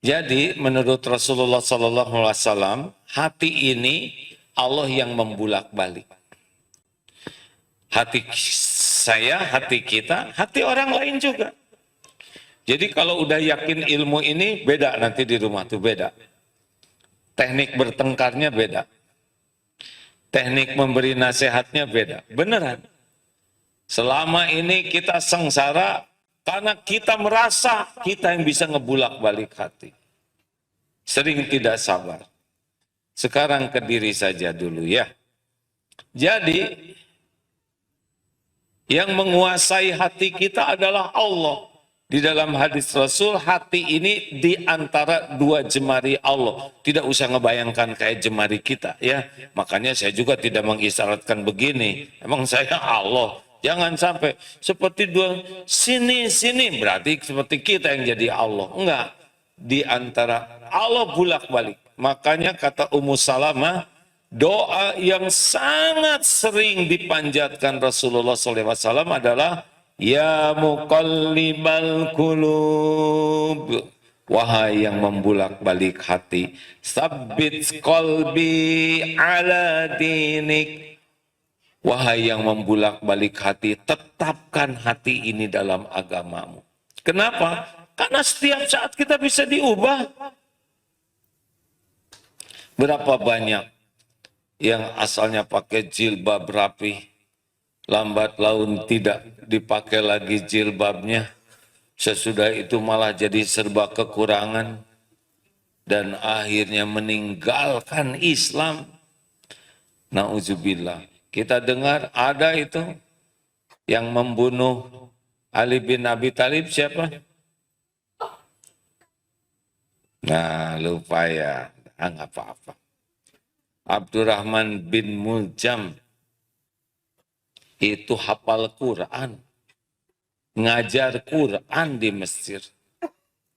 Jadi menurut Rasulullah SAW, hati ini Allah yang membulak-balik. Hati saya, hati kita, hati orang lain juga. Jadi kalau udah yakin ilmu ini, beda nanti di rumah tuh beda. Teknik bertengkarnya beda. Teknik memberi nasihatnya beda. Beneran. Selama ini kita sengsara karena kita merasa kita yang bisa ngebulak-balik hati. Sering tidak sabar. Sekarang ke diri saja dulu ya. Jadi yang menguasai hati kita adalah Allah. Di dalam hadis Rasul, hati ini di antara dua jemari Allah. Tidak usah ngebayangkan kayak jemari kita ya. Makanya saya juga tidak mengisyaratkan begini. Emang saya Allah. Jangan sampai seperti dua sini berarti seperti kita yang jadi Allah. Enggak. Di antara Allah bulak-balik. Makanya kata Ummu Salamah, doa yang sangat sering dipanjatkan Rasulullah SAW adalah ya muqallibal qulub, wahai yang membulak-balik hati, sabbit qalbi ala dinik, wahai yang membulak-balik hati, tetapkan hati ini dalam agamamu. Kenapa? Karena setiap saat kita bisa diubah. Berapa banyak yang asalnya pakai jilbab rapi, lambat laun tidak dipakai lagi jilbabnya, sesudah itu malah jadi serba kekurangan, dan akhirnya meninggalkan Islam. Nauzubillah. Kita dengar ada itu yang membunuh Ali bin Abi Thalib siapa? Nah lupa ya, nggak apa-apa. Abdurrahman bin Muljam itu hafal Quran, ngajar Quran di Mesir,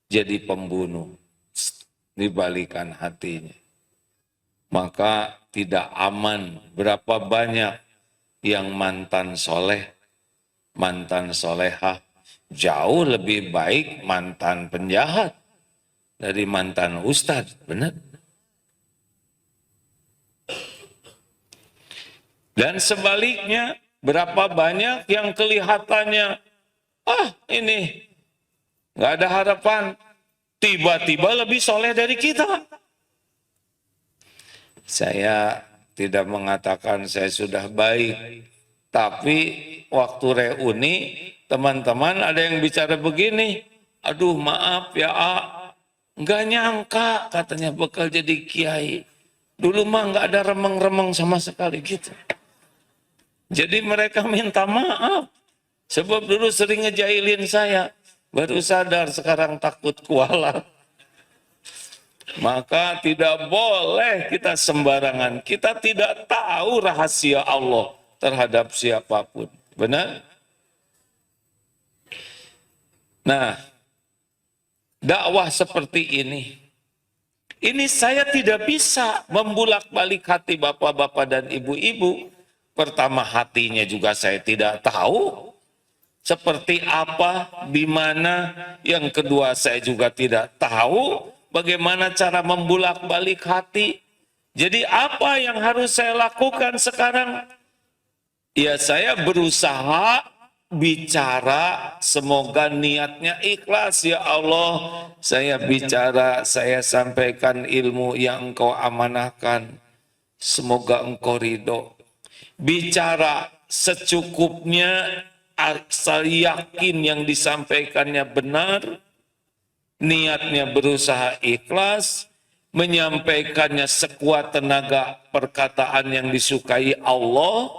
jadi pembunuh, dibalikan hatinya. Maka tidak aman. Berapa banyak yang mantan soleh, mantan solehah, jauh lebih baik mantan penjahat dari mantan ustadz, benar? Dan sebaliknya, berapa banyak yang kelihatannya, ini nggak ada harapan, tiba-tiba lebih soleh dari kita. Saya tidak mengatakan saya sudah baik, tapi waktu reuni, teman-teman ada yang bicara begini, aduh maaf ya nggak nyangka katanya bakal jadi kiai. Dulu mah nggak ada remeng-remeng sama sekali gitu. Jadi mereka minta maaf, sebab dulu sering ngejailin saya, baru sadar sekarang takut kualat. Maka tidak boleh kita sembarangan, kita tidak tahu rahasia Allah terhadap siapapun, benar? Nah, dakwah seperti ini saya tidak bisa membulak-balik hati bapak-bapak dan ibu-ibu. Pertama hatinya juga saya tidak tahu seperti apa, di mana. Yang kedua saya juga tidak tahu bagaimana cara membulak-balik hati. Jadi apa yang harus saya lakukan sekarang? Ya saya berusaha bicara, semoga niatnya ikhlas. Ya Allah, saya bicara, saya sampaikan ilmu yang Engkau amanahkan. Semoga Engkau ridho. Bicara secukupnya, asal yakin yang disampaikannya benar, niatnya berusaha ikhlas, menyampaikannya sekuat tenaga perkataan yang disukai Allah,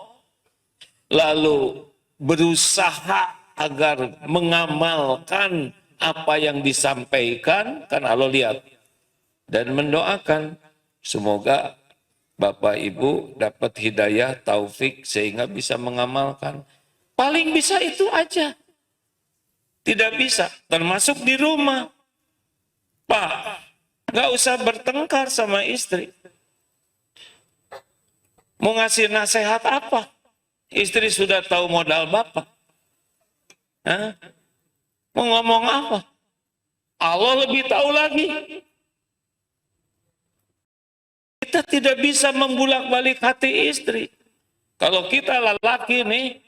lalu berusaha agar mengamalkan apa yang disampaikan, kan Allah lihat, dan mendoakan semoga Bapak Ibu dapat hidayah, taufik sehingga bisa mengamalkan. Paling bisa itu aja. Tidak bisa, termasuk di rumah. Pak, nggak usah bertengkar sama istri. Mau ngasih nasihat apa? Istri sudah tahu modal Bapak. Hah? Mau ngomong apa? Allah lebih tahu lagi. Kita tidak bisa membulak-balik hati istri. Kalau kita lelaki nih,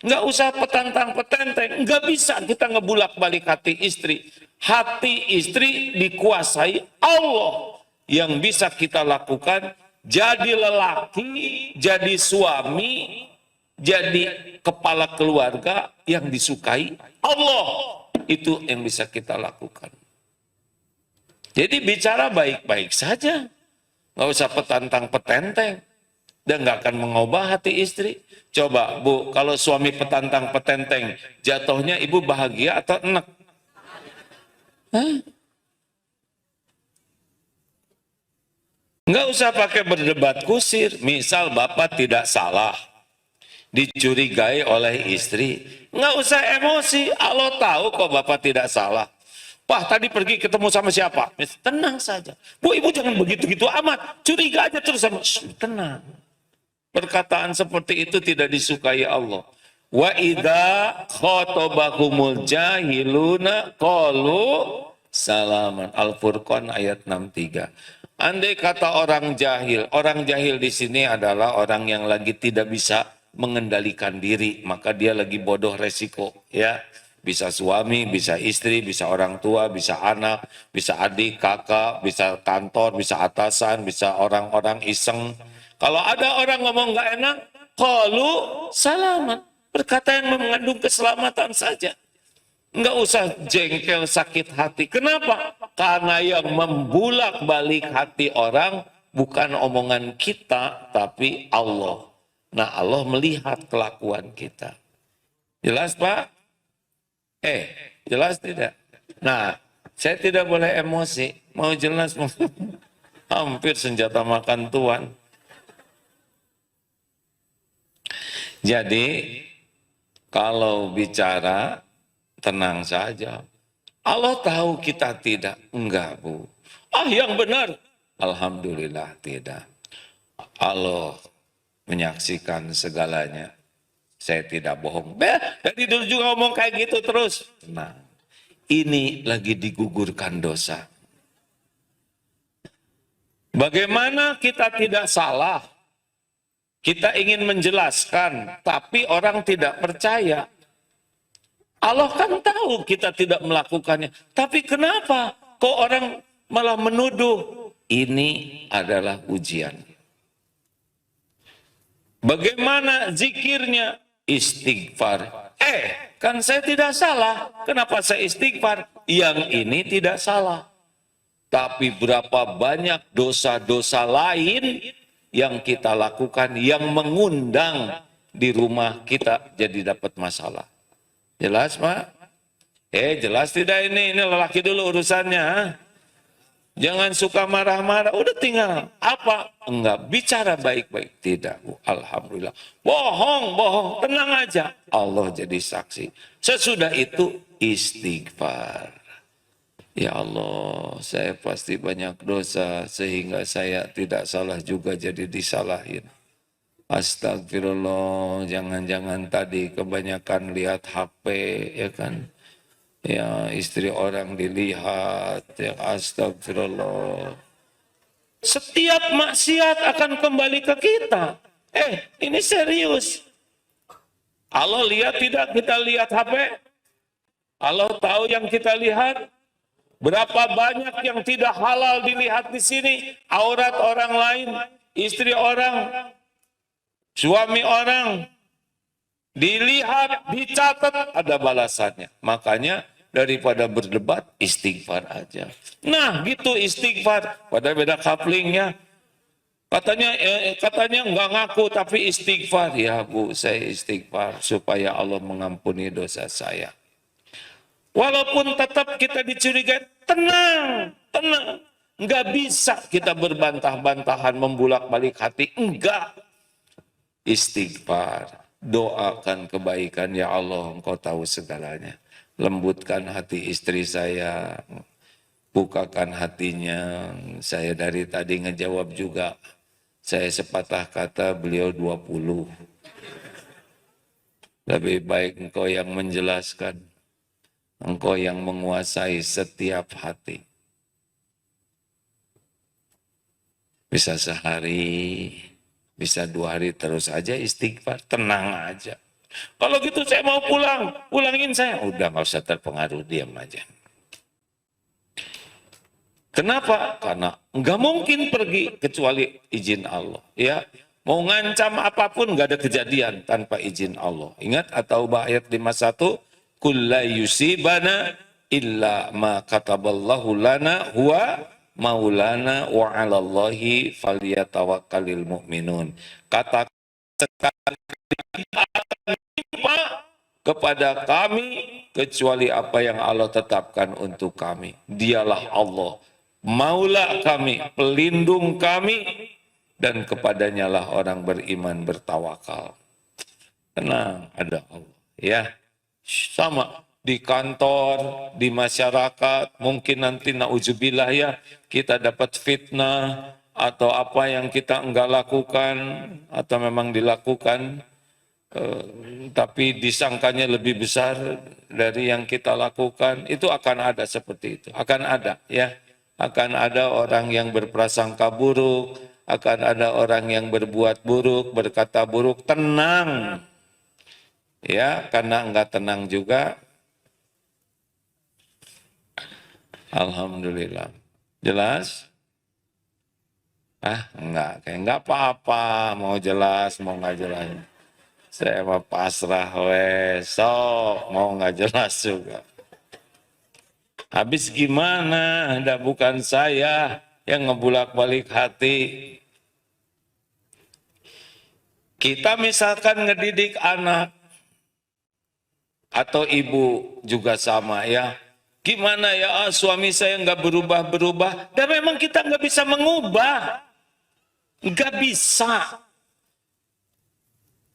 nggak usah petantang-petenteng, nggak bisa kita ngebulak-balik hati istri. Hati istri dikuasai Allah. Yang bisa kita lakukan, jadi lelaki, jadi suami, jadi kepala keluarga yang disukai Allah. Itu yang bisa kita lakukan. Jadi bicara baik-baik saja. Nggak usah petantang-petenteng. Dan nggak akan mengubah hati istri. Coba Bu, kalau suami petantang-petenteng, jatuhnya ibu bahagia atau enak? Hah? Nggak usah pakai berdebat kusir. Misal bapak tidak salah, dicurigai oleh istri. Nggak usah emosi. Allah tahu kok bapak tidak salah. Pak tadi pergi ketemu sama siapa? Tenang saja. Bu, ibu jangan begitu-gitu amat. Curiga aja terus sama. Tenang. Perkataan seperti itu tidak disukai Allah. Wa idza khotabahumul jahiluna qalu salaman. Al-Furqan ayat 63. Andai kata orang jahil di sini adalah orang yang lagi tidak bisa mengendalikan diri, maka dia lagi bodoh resiko, ya. Bisa suami, bisa istri, bisa orang tua, bisa anak, bisa adik, kakak, bisa kantor, bisa atasan, bisa orang-orang iseng. Kalau ada orang ngomong nggak enak, qalu salaman. Berkata yang mengandung keselamatan saja. Nggak usah jengkel sakit hati. Kenapa? Karena yang membulak-balik hati orang bukan omongan kita, tapi Allah. Nah, Allah melihat kelakuan kita. Jelas, Pak? Jelas tidak? Nah, saya tidak boleh emosi. Mau jelas, hampir senjata makan Tuhan. Jadi, kalau bicara, tenang saja. Allah tahu kita tidak. Enggak, Bu. Yang benar. Alhamdulillah tidak. Allah menyaksikan segalanya. Saya tidak bohong. Dari dulu juga ngomong kayak gitu terus. Nah, ini lagi digugurkan dosa. Bagaimana kita tidak salah? Kita ingin menjelaskan, tapi orang tidak percaya. Allah kan tahu kita tidak melakukannya. Tapi kenapa kok orang malah menuduh? Ini adalah ujian. Bagaimana zikirnya? Istighfar. Kan saya tidak salah. Kenapa saya istighfar? Yang ini tidak salah. Tapi berapa banyak dosa-dosa lain yang kita lakukan yang mengundang di rumah kita jadi dapat masalah. Jelas, Pak? Jelas tidak ini? Ini lelaki dulu urusannya. Jangan suka marah-marah, udah tinggal. Apa? Enggak, bicara baik-baik. Tidak, Bu. Alhamdulillah. Bohong, tenang aja. Allah jadi saksi. Sesudah itu istighfar. Ya Allah, saya pasti banyak dosa sehingga saya tidak salah juga jadi disalahin. Astagfirullah, jangan-jangan tadi kebanyakan lihat HP, ya kan? Ya, istri orang dilihat, ya astagfirullah. Setiap maksiat akan kembali ke kita. Ini serius. Allah lihat tidak kita lihat HP? Allah tahu yang kita lihat. Berapa banyak yang tidak halal dilihat di sini? Aurat orang lain, istri orang, suami orang. Dilihat, dicatat, ada balasannya. Makanya daripada berdebat, istighfar aja. Nah, gitu istighfar. Pada beda couplingnya. Katanya nggak ngaku, tapi istighfar. Ya Bu, saya istighfar supaya Allah mengampuni dosa saya. Walaupun tetap kita dicurigai, tenang. Nggak bisa kita berbantah-bantahan, membulak-balik hati. Enggak. Istighfar. Doakan kebaikan, ya Allah, Engkau tahu segalanya. Lembutkan hati istri saya, bukakan hatinya. Saya dari tadi ngejawab juga. Saya sepatah kata, beliau 20. Lebih baik engkau yang menjelaskan. Engkau yang menguasai setiap hati. Bisa sehari, bisa 2 hari terus aja istighfar, tenang aja. Kalau gitu saya mau pulang, pulangin saya. Udah nggak usah terpengaruh, diam aja. Kenapa? Karena nggak mungkin pergi kecuali izin Allah. Ya, mau ngancam apapun nggak ada kejadian tanpa izin Allah. Ingat atau ayat 51, kulla yusibana illa ma kataballahu lana huwa maulana wa 'alallahi falyatawakkalul mu'minun. Kata sekali kepada kami kecuali apa yang Allah tetapkan untuk kami. Dialah Allah, Maula kami, pelindung kami, dan kepadanya lah orang beriman bertawakal. Tenang, ada Allah. Ya, sama di kantor, di masyarakat, mungkin nanti nauzubillah ya, kita dapat fitnah atau apa yang kita enggak lakukan atau memang dilakukan, tapi disangkanya lebih besar dari yang kita lakukan, itu akan ada seperti itu, akan ada ya, akan ada orang yang berprasangka buruk, akan ada orang yang berbuat buruk, berkata buruk. Tenang ya, karena enggak tenang juga. Alhamdulillah. Jelas? Enggak, kayak enggak apa-apa, mau jelas mau enggak jelas. Saya mah pasrah sok mau nggak jelas juga. Habis gimana? Bukan saya yang ngebulak-balik hati. Kita misalkan ngedidik anak atau ibu juga sama ya. Gimana ya, suami saya nggak berubah-berubah. Dan memang kita nggak bisa mengubah. Nggak bisa.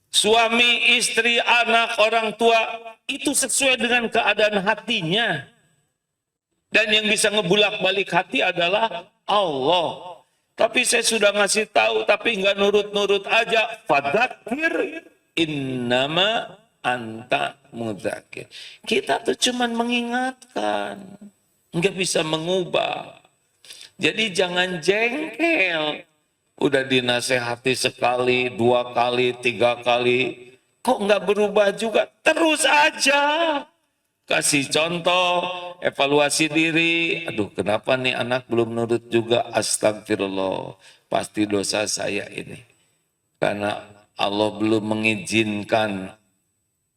Suami, istri, anak, orang tua, itu sesuai dengan keadaan hatinya. Dan yang bisa ngebulak-balik hati adalah Allah. Tapi saya sudah ngasih tahu, tapi nggak nurut-nurut aja. Fadzakir innama anta mudzakir. Kita tuh cuman mengingatkan, nggak bisa mengubah. Jadi jangan jengkel. Udah dinasehati sekali, 2 kali, 3 kali, kok nggak berubah juga? Terus aja. Kasih contoh, evaluasi diri. Aduh, kenapa nih anak belum nurut juga? Astagfirullah, pasti dosa saya ini. Karena Allah belum mengizinkan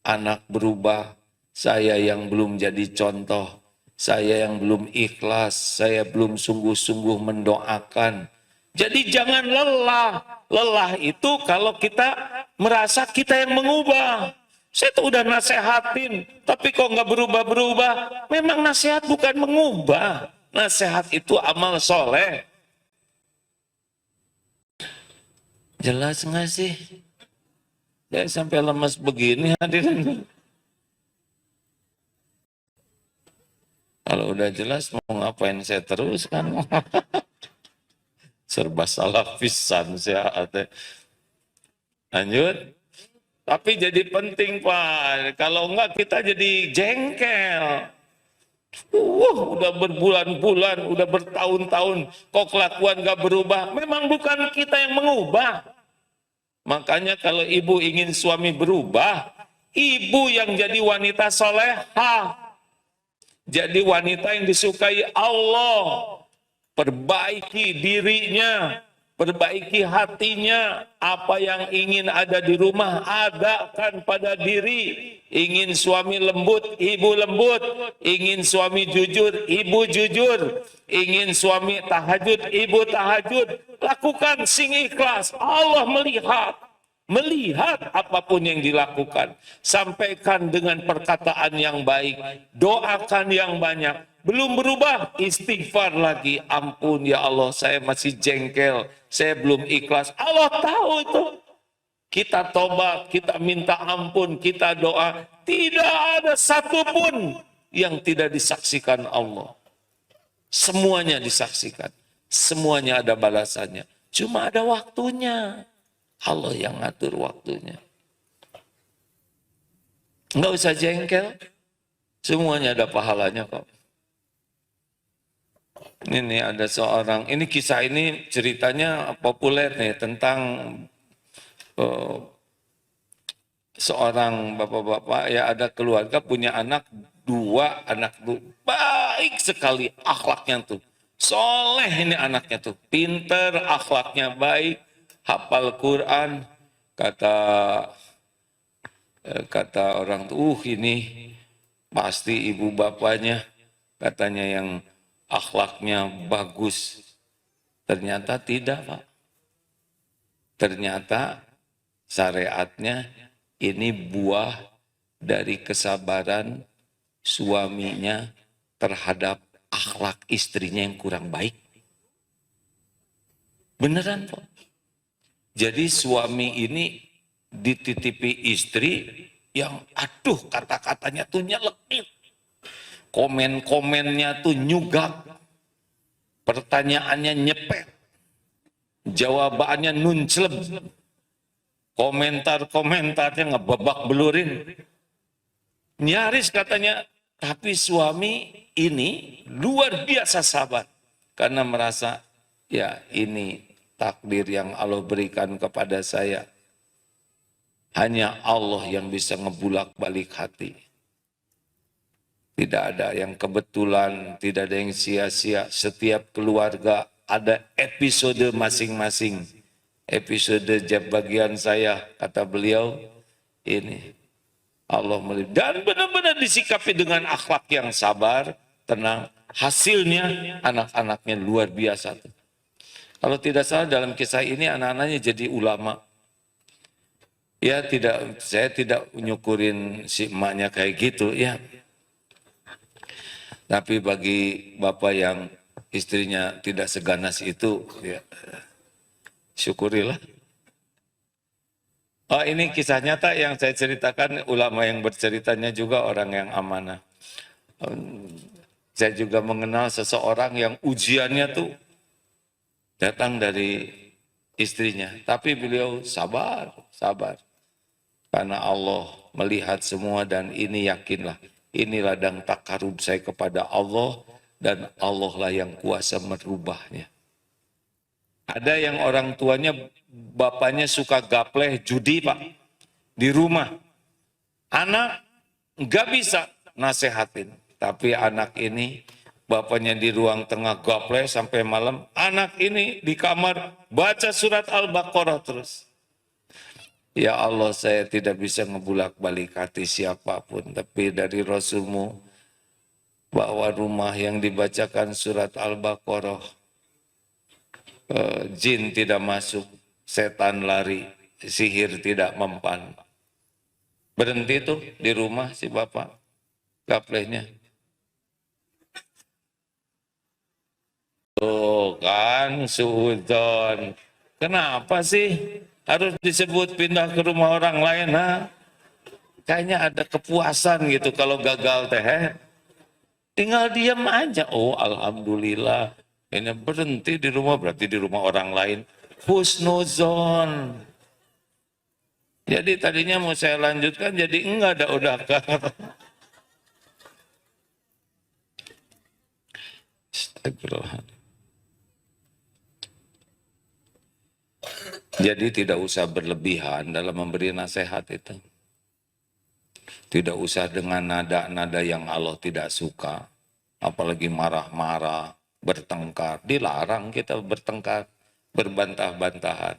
anak berubah. Saya yang belum jadi contoh. Saya yang belum ikhlas. Saya belum sungguh-sungguh mendoakan. Jadi jangan lelah. Lelah itu kalau kita merasa kita yang mengubah. Saya tuh udah nasehatin, tapi kok nggak berubah-berubah. Memang nasihat bukan mengubah. Nasihat itu amal soleh. Jelas nggak sih? Saya sampai lemas begini hadirin. Kalau udah jelas mau ngapain saya terus kan? Serba salah pisan saya. Lanjut. Tapi jadi penting Pak. Kalau enggak kita jadi jengkel. Udah berbulan-bulan, udah bertahun-tahun, kok kelakuan enggak berubah. Memang bukan kita yang mengubah. Makanya kalau ibu ingin suami berubah, ibu yang jadi wanita soleha. Jadi wanita yang disukai Allah. Perbaiki dirinya, perbaiki hatinya. Apa yang ingin ada di rumah, adakan pada diri. Ingin suami lembut, ibu lembut. Ingin suami jujur, ibu jujur. Ingin suami tahajud, ibu tahajud. Lakukan sing ikhlas. Allah melihat. Melihat apapun yang dilakukan. Sampaikan dengan perkataan yang baik. Doakan yang banyak. Belum berubah, istighfar lagi. Ampun ya Allah, saya masih jengkel. Saya belum ikhlas. Allah tahu itu. Kita tobat, kita minta ampun, kita doa. Tidak ada satupun yang tidak disaksikan Allah. Semuanya disaksikan. Semuanya ada balasannya. Cuma ada waktunya. Allah yang ngatur waktunya. Enggak usah jengkel. Semuanya ada pahalanya kok. Ini ada seorang, ini kisah ini ceritanya populer nih tentang eh, seorang bapak-bapak ya, ada keluarga punya anak dua, anak tuh baik sekali akhlaknya tuh. Soleh ini anaknya tuh, pinter, akhlaknya baik, hafal Quran. Kata kata orang tuh, ini pasti ibu bapaknya, katanya yang akhlaknya bagus. Ternyata tidak, Pak. Ternyata syariatnya ini buah dari kesabaran suaminya terhadap akhlak istrinya yang kurang baik. Beneran, Pak. Jadi suami ini dititipi istri yang aduh kata-katanya tuh nyelekit. Komen-komennya tuh nyugak. Pertanyaannya nyepet. Jawabannya nuncleb. Komentar-komentarnya ngebebak belurin. Nyaris katanya, tapi suami ini luar biasa sabar. Karena merasa, ya ini takdir yang Allah berikan kepada saya. Hanya Allah yang bisa ngebulak-balik hati. Tidak ada yang kebetulan, tidak ada yang sia-sia. Setiap keluarga ada episode masing-masing. Episode bagian saya, kata beliau, ini Allah melihat. Dan benar-benar disikapi dengan akhlak yang sabar, tenang. Hasilnya anak-anaknya luar biasa. Kalau tidak salah dalam kisah ini anak-anaknya jadi ulama. Ya tidak, saya tidak nyukurin si emaknya kayak gitu ya. Tapi bagi bapak yang istrinya tidak seganas itu, ya syukurilah. Oh, ini kisah nyata yang saya ceritakan, ulama yang berceritanya juga orang yang amanah. Saya juga mengenal seseorang yang ujiannya tuh datang dari istrinya. Tapi beliau sabar, sabar. Karena Allah melihat semua dan ini yakinlah. Ini ladang takarub saya kepada Allah dan Allah lah yang kuasa merubahnya. Ada yang orang tuanya, bapaknya suka gapleh judi Pak. Di rumah. Anak nggak bisa nasehatin. Tapi anak ini, bapaknya di ruang tengah gapleh sampai malam. Anak ini di kamar baca surat Al-Baqarah terus. Ya Allah, saya tidak bisa ngebulak-balik hati siapapun. Tapi dari Rasulmu, bahwa rumah yang dibacakan surat Al-Baqarah, jin tidak masuk, setan lari, sihir tidak mempan. Berhenti tuh di rumah si bapak, gaplehnya. Tuh kan, suudon. Kenapa sih harus disebut pindah ke rumah orang lain? Nah, kayaknya ada kepuasan gitu kalau gagal teh. Tinggal diam aja. Oh, alhamdulillah. Ini berhenti di rumah, berarti di rumah orang lain. Husnuzon. Jadi tadinya mau saya lanjutkan, jadi enggak ada udah. Astagfirullahaladzim. Jadi tidak usah berlebihan dalam memberi nasihat itu. Tidak usah dengan nada-nada yang Allah tidak suka. Apalagi marah-marah, bertengkar. Dilarang kita bertengkar, berbantah-bantahan.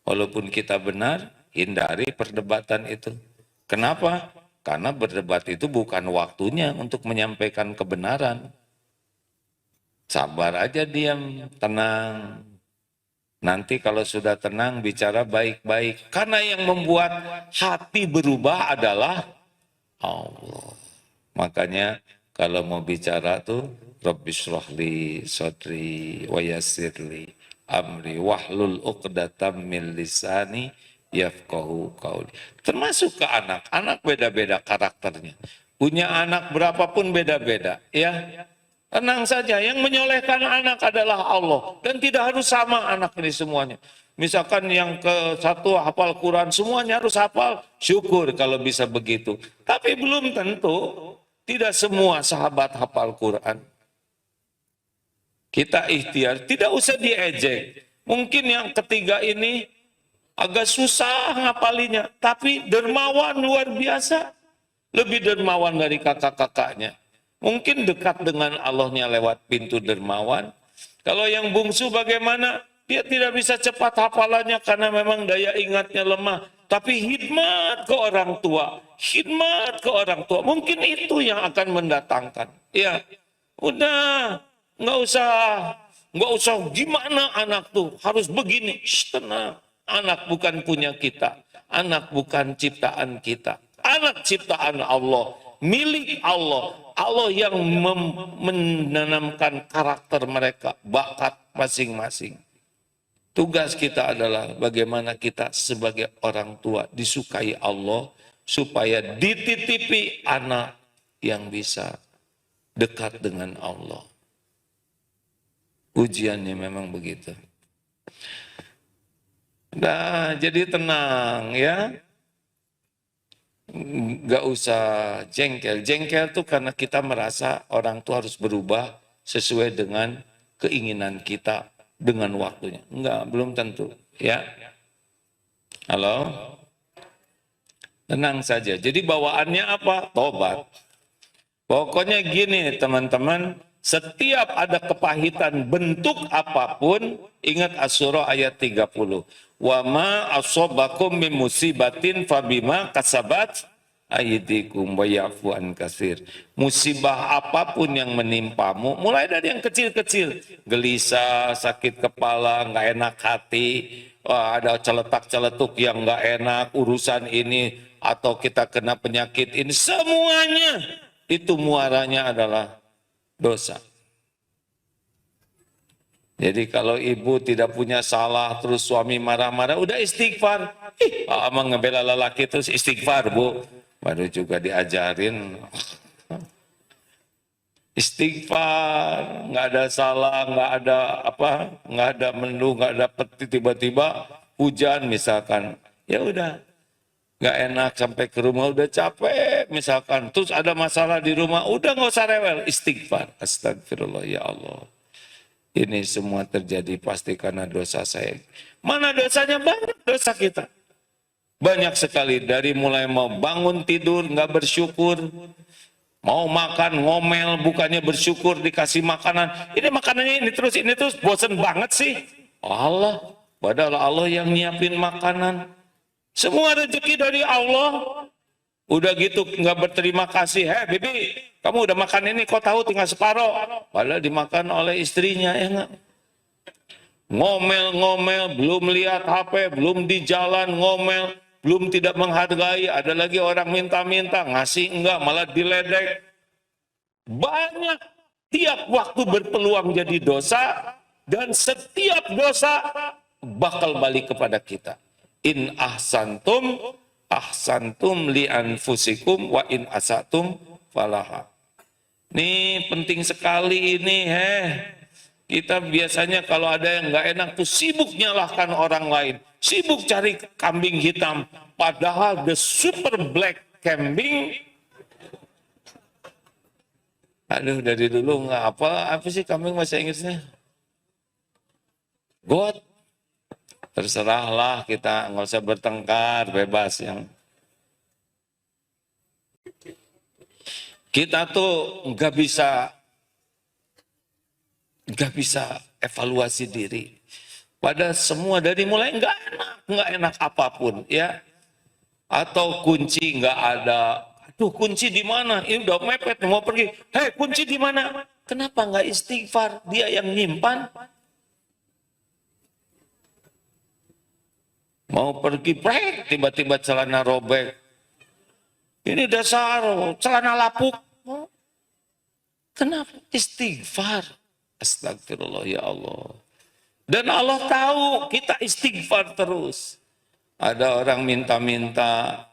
Walaupun kita benar, hindari perdebatan itu. Kenapa? Karena berdebat itu bukan waktunya untuk menyampaikan kebenaran. Sabar aja, diam, tenang. Nanti kalau sudah tenang, bicara baik-baik. Karena yang membuat hati berubah adalah Allah. Makanya kalau mau bicara tuh, Rabbi shrahli sadri wa yassirli amri wahlul uqdatam min lisani yafqahu qauli. Termasuk ke anak. Anak beda-beda karakternya. Punya anak berapapun beda-beda, ya. Tenang saja, yang menyolehkan anak adalah Allah. Dan tidak harus sama anak ini semuanya. Misalkan yang ke satu hafal Quran, semuanya harus hafal. Syukur kalau bisa begitu. Tapi belum tentu. Tidak semua sahabat hafal Quran. Kita ikhtiar, tidak usah diejek. Mungkin yang ketiga ini agak susah ngapalinya, tapi dermawan luar biasa. Lebih dermawan dari kakak-kakaknya. Mungkin dekat dengan Allahnya lewat pintu dermawan. Kalau yang bungsu bagaimana? Dia tidak bisa cepat hafalannya karena memang daya ingatnya lemah. Tapi khidmat ke orang tua, khidmat ke orang tua, mungkin itu yang akan mendatangkan. Ya, udah, nggak usah gimana anak tuh harus begini. Shh, tenang, anak bukan punya kita, anak bukan ciptaan kita, anak ciptaan Allah, milik Allah. Allah yang menanamkan karakter mereka, bakat masing-masing. Tugas kita adalah bagaimana kita sebagai orang tua disukai Allah supaya dititipi anak yang bisa dekat dengan Allah. Ujiannya memang begitu. Nah, jadi tenang ya. Nggak usah jengkel. Jengkel tuh karena kita merasa orang tua harus berubah sesuai dengan keinginan kita dengan waktunya. Enggak, belum tentu. Ya. Halo? Tenang saja. Jadi bawaannya apa? Tobat. Pokoknya gini teman-teman, setiap ada kepahitan bentuk apapun, ingat Asy-Syura ayat 30. Wa ma asobakum min musibatin fabima kasabat aydikum wa ya'fu an katsir. Musibah apapun yang menimpamu, mulai dari yang kecil-kecil, gelisah, sakit kepala, nggak enak hati, ada celetak-celetuk yang nggak enak, urusan ini, atau kita kena penyakit ini, semuanya itu muaranya adalah dosa. Jadi kalau ibu tidak punya salah, terus suami marah-marah, udah istighfar. Emang ngebela lelaki terus istighfar, Bu. Baru juga diajarin. Istighfar, nggak ada salah, nggak ada apa, nggak ada melu, nggak ada peti, tiba-tiba hujan misalkan. Ya udah, nggak enak sampai ke rumah udah capek misalkan. Terus ada masalah di rumah, udah nggak usah rewel, istighfar. Astagfirullah ya Allah. Ini semua terjadi pasti karena dosa saya. Mana dosanya? Banyak dosa kita. Banyak sekali, dari mulai mau bangun tidur nggak bersyukur, mau makan ngomel bukannya bersyukur dikasih makanan. Ini makanannya ini terus bosen banget sih. Allah, padahal Allah yang nyiapin makanan. Semua rezeki dari Allah. Udah gitu nggak berterima kasih. Bibi, kamu udah makan ini, kok tahu tinggal separoh. Padahal dimakan oleh istrinya, ya enggak? Ngomel-ngomel, belum lihat HP, belum di jalan ngomel, belum tidak menghargai. Ada lagi orang minta-minta, ngasih enggak, malah diledek. Banyak, tiap waktu berpeluang jadi dosa, dan setiap dosa bakal balik kepada kita. In ahsantum li anfusikum wa in asatum falaha. Ini penting sekali ini. Kita biasanya kalau ada yang nggak enak tuh sibuk nyalahkan orang lain, sibuk cari kambing hitam, padahal the super black kambing, aduh dari dulu nggak apa sih kambing bahasa Inggrisnya, goat. Terserahlah, kita nggak usah bertengkar, bebas. Yang kita tuh nggak bisa evaluasi diri. Pada semua dari mulai nggak enak apapun ya, atau kunci nggak ada. Aduh, kunci di mana? Ini udah mepet mau pergi. Kunci di mana? Kenapa nggak istighfar? Dia yang nyimpan. Mau pergi, tiba-tiba celana robek. Ini dasar celana lapuk. Kenapa? Istighfar. Astagfirullah ya Allah. Dan Allah tahu kita istighfar terus. Ada orang minta-minta,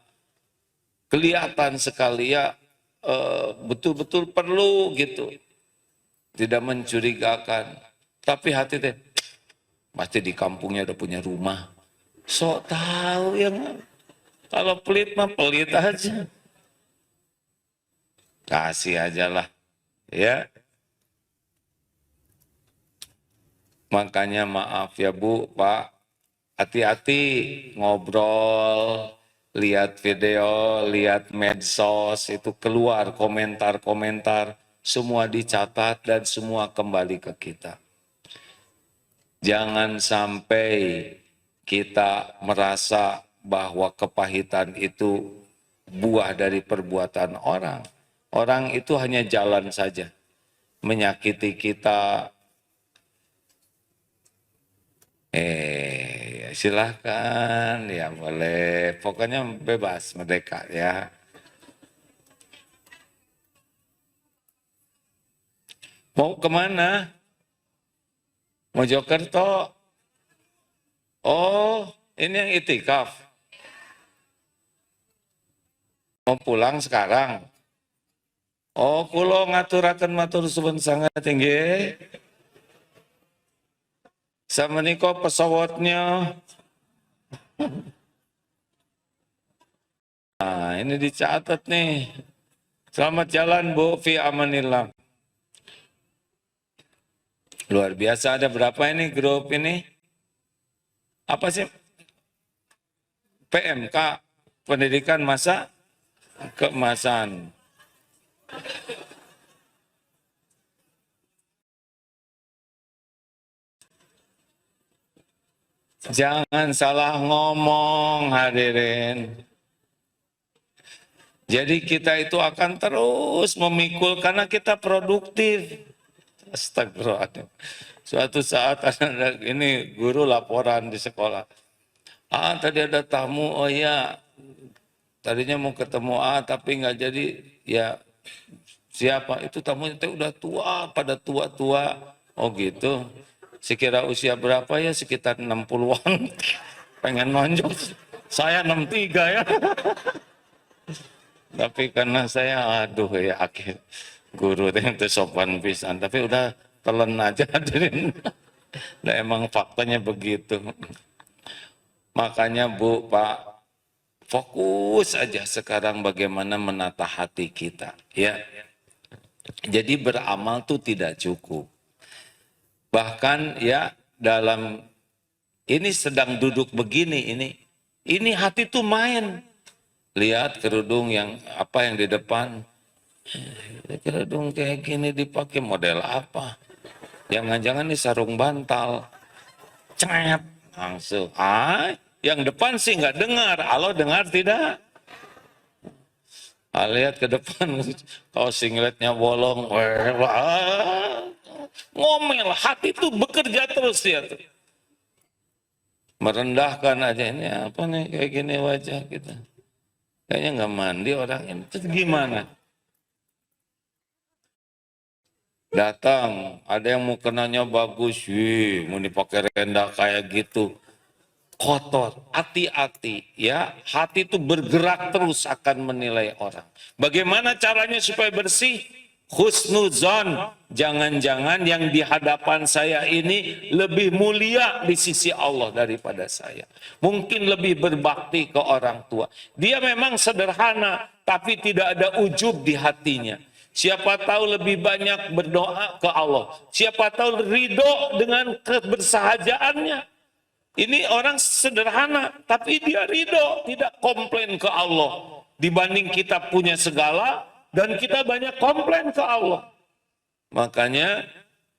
kelihatan sekali ya, betul-betul perlu gitu. Tidak mencurigakan. Tapi hati teh, pasti di kampungnya udah punya rumah. Sok tahu yang kalau pelit mah pelit aja. Kasih aja lah, ya. Makanya maaf ya Bu, Pak, hati-hati ngobrol, lihat video, lihat medsos, itu keluar komentar-komentar, semua dicatat dan semua kembali ke kita. Jangan sampai kita merasa bahwa kepahitan itu buah dari perbuatan orang. Orang itu hanya jalan saja, menyakiti kita. Ya silahkan, ya boleh. Pokoknya bebas, merdeka ya. Mau kemana? Mojokerto. Oh, ini yang itikaf. Mau pulang sekarang. Oh, kulo ngaturaken matur suwun sangat tinggi. Sama niko pesawatnya. Nah, ini dicatat nih. Selamat jalan Bu, fi amanillah. Luar biasa, ada berapa ini grup ini? Apa sih? PMK, Pendidikan Masa Keemasan. Jangan salah ngomong hadirin. Jadi kita itu akan terus memikul karena kita produktif. Astagfirullahaladzim. Suatu saat ada ini guru laporan di sekolah. Tadi ada tamu, oh ya, tadinya mau ketemu tapi nggak jadi. Ya siapa? Itu tamunya udah tua, pada tua-tua. Oh gitu. Sekira usia berapa ya? Sekitar 60-an. Pengen nonjok. Saya 63 ya. Tapi karena saya, aduh ya, akhir guru itu sopan pisan. Tapi udah telan aja hadirin. Nah, emang faktanya begitu. Makanya Bu, Pak, fokus aja sekarang bagaimana menata hati kita. Ya. Jadi beramal tuh tidak cukup. Bahkan ya dalam ini sedang duduk begini ini hati tuh main. Lihat kerudung yang di depan. Kerudung kayak gini dipakai model apa? Jangan-jangan ini sarung bantal. Cet, langsung. Yang depan sih nggak dengar. Halo, dengar tidak? Lihat ke depan, kalau singletnya bolong. Ngomel, hati tuh bekerja terus ya. Merendahkan aja, ini apa nih kayak gini wajah kita. Kayaknya nggak mandi orang ini. Terus gimana? Datang, ada yang mau kenanya bagus, mau dipakai rendah kayak gitu. Kotor, hati-hati ya. Hati itu bergerak terus akan menilai orang. Bagaimana caranya supaya bersih? Husnuzon. Jangan-jangan yang di hadapan saya ini lebih mulia di sisi Allah daripada saya. Mungkin lebih berbakti ke orang tua. Dia memang sederhana, tapi tidak ada ujub di hatinya. Siapa tahu lebih banyak berdoa ke Allah. Siapa tahu ridho dengan kebersahajaannya. Ini orang sederhana, tapi dia ridho, tidak komplain ke Allah. Dibanding kita punya segala, dan kita banyak komplain ke Allah. Makanya,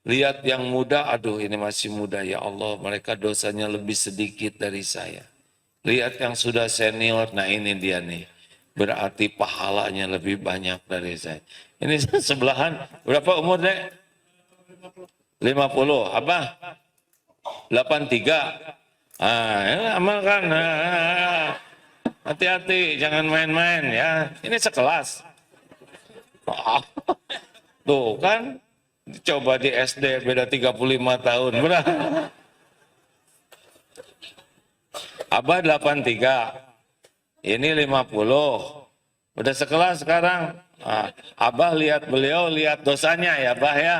lihat yang muda, aduh ini masih muda ya Allah, mereka dosanya lebih sedikit dari saya. Lihat yang sudah senior, nah ini dia nih. Berarti pahalanya lebih banyak dari saya. Ini sebelahan, berapa umur dek? 50, apa? 83. Amalkan. Hati-hati, jangan main-main ya. Ini sekelas. Tuh kan, coba di SD beda 35 tahun. Berapa? Abah 83, ini 50. Udah sekelas sekarang. Abah lihat beliau, lihat dosanya ya Abah ya.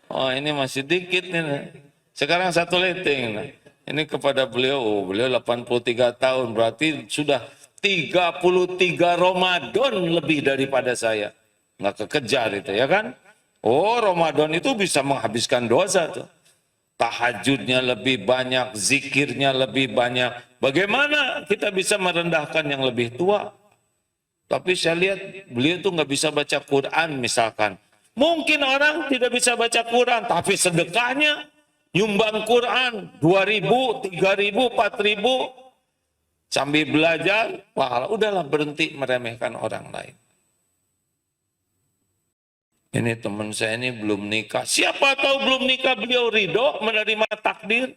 Oh ini masih dikit nih. Sekarang satu liting. Ini kepada beliau, beliau 83 tahun, berarti sudah 33 Ramadan lebih daripada saya. nggak kekejar itu ya kan. Oh, Ramadan itu bisa menghabiskan dosa tuh. Tahajudnya lebih banyak, zikirnya lebih banyak. Bagaimana kita bisa merendahkan yang lebih tua? Tapi saya lihat beliau tuh nggak bisa baca Quran misalkan. Mungkin orang tidak bisa baca Quran, tapi sedekahnya nyumbang Quran 2.000, 3.000, 4.000 sambil belajar, pahala. Udahlah, berhenti meremehkan orang lain. Ini teman saya ini belum nikah. Siapa tahu belum nikah beliau ridho menerima takdir.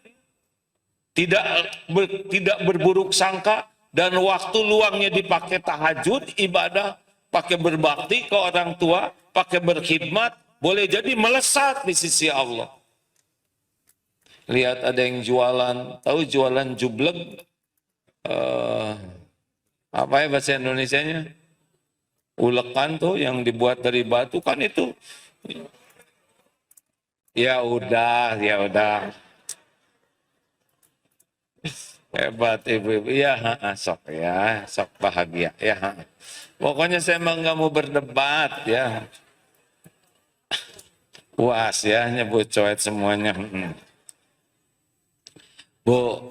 Tidak berburuk sangka. Dan waktu luangnya dipakai tahajud, ibadah. Pakai berbakti ke orang tua. Pakai berkhidmat. Boleh jadi melesat di sisi Allah. Lihat ada yang jualan. Tahu jualan jublek? Apa ya bahasa Indonesianya? Ulekan tuh yang dibuat dari batu kan itu. Ya udah. Hebat ibu-ibu. Ya, sok bahagia. Ya, pokoknya saya emang nggak mau berdebat ya. Puas ya, nyebut coet semuanya. Bu,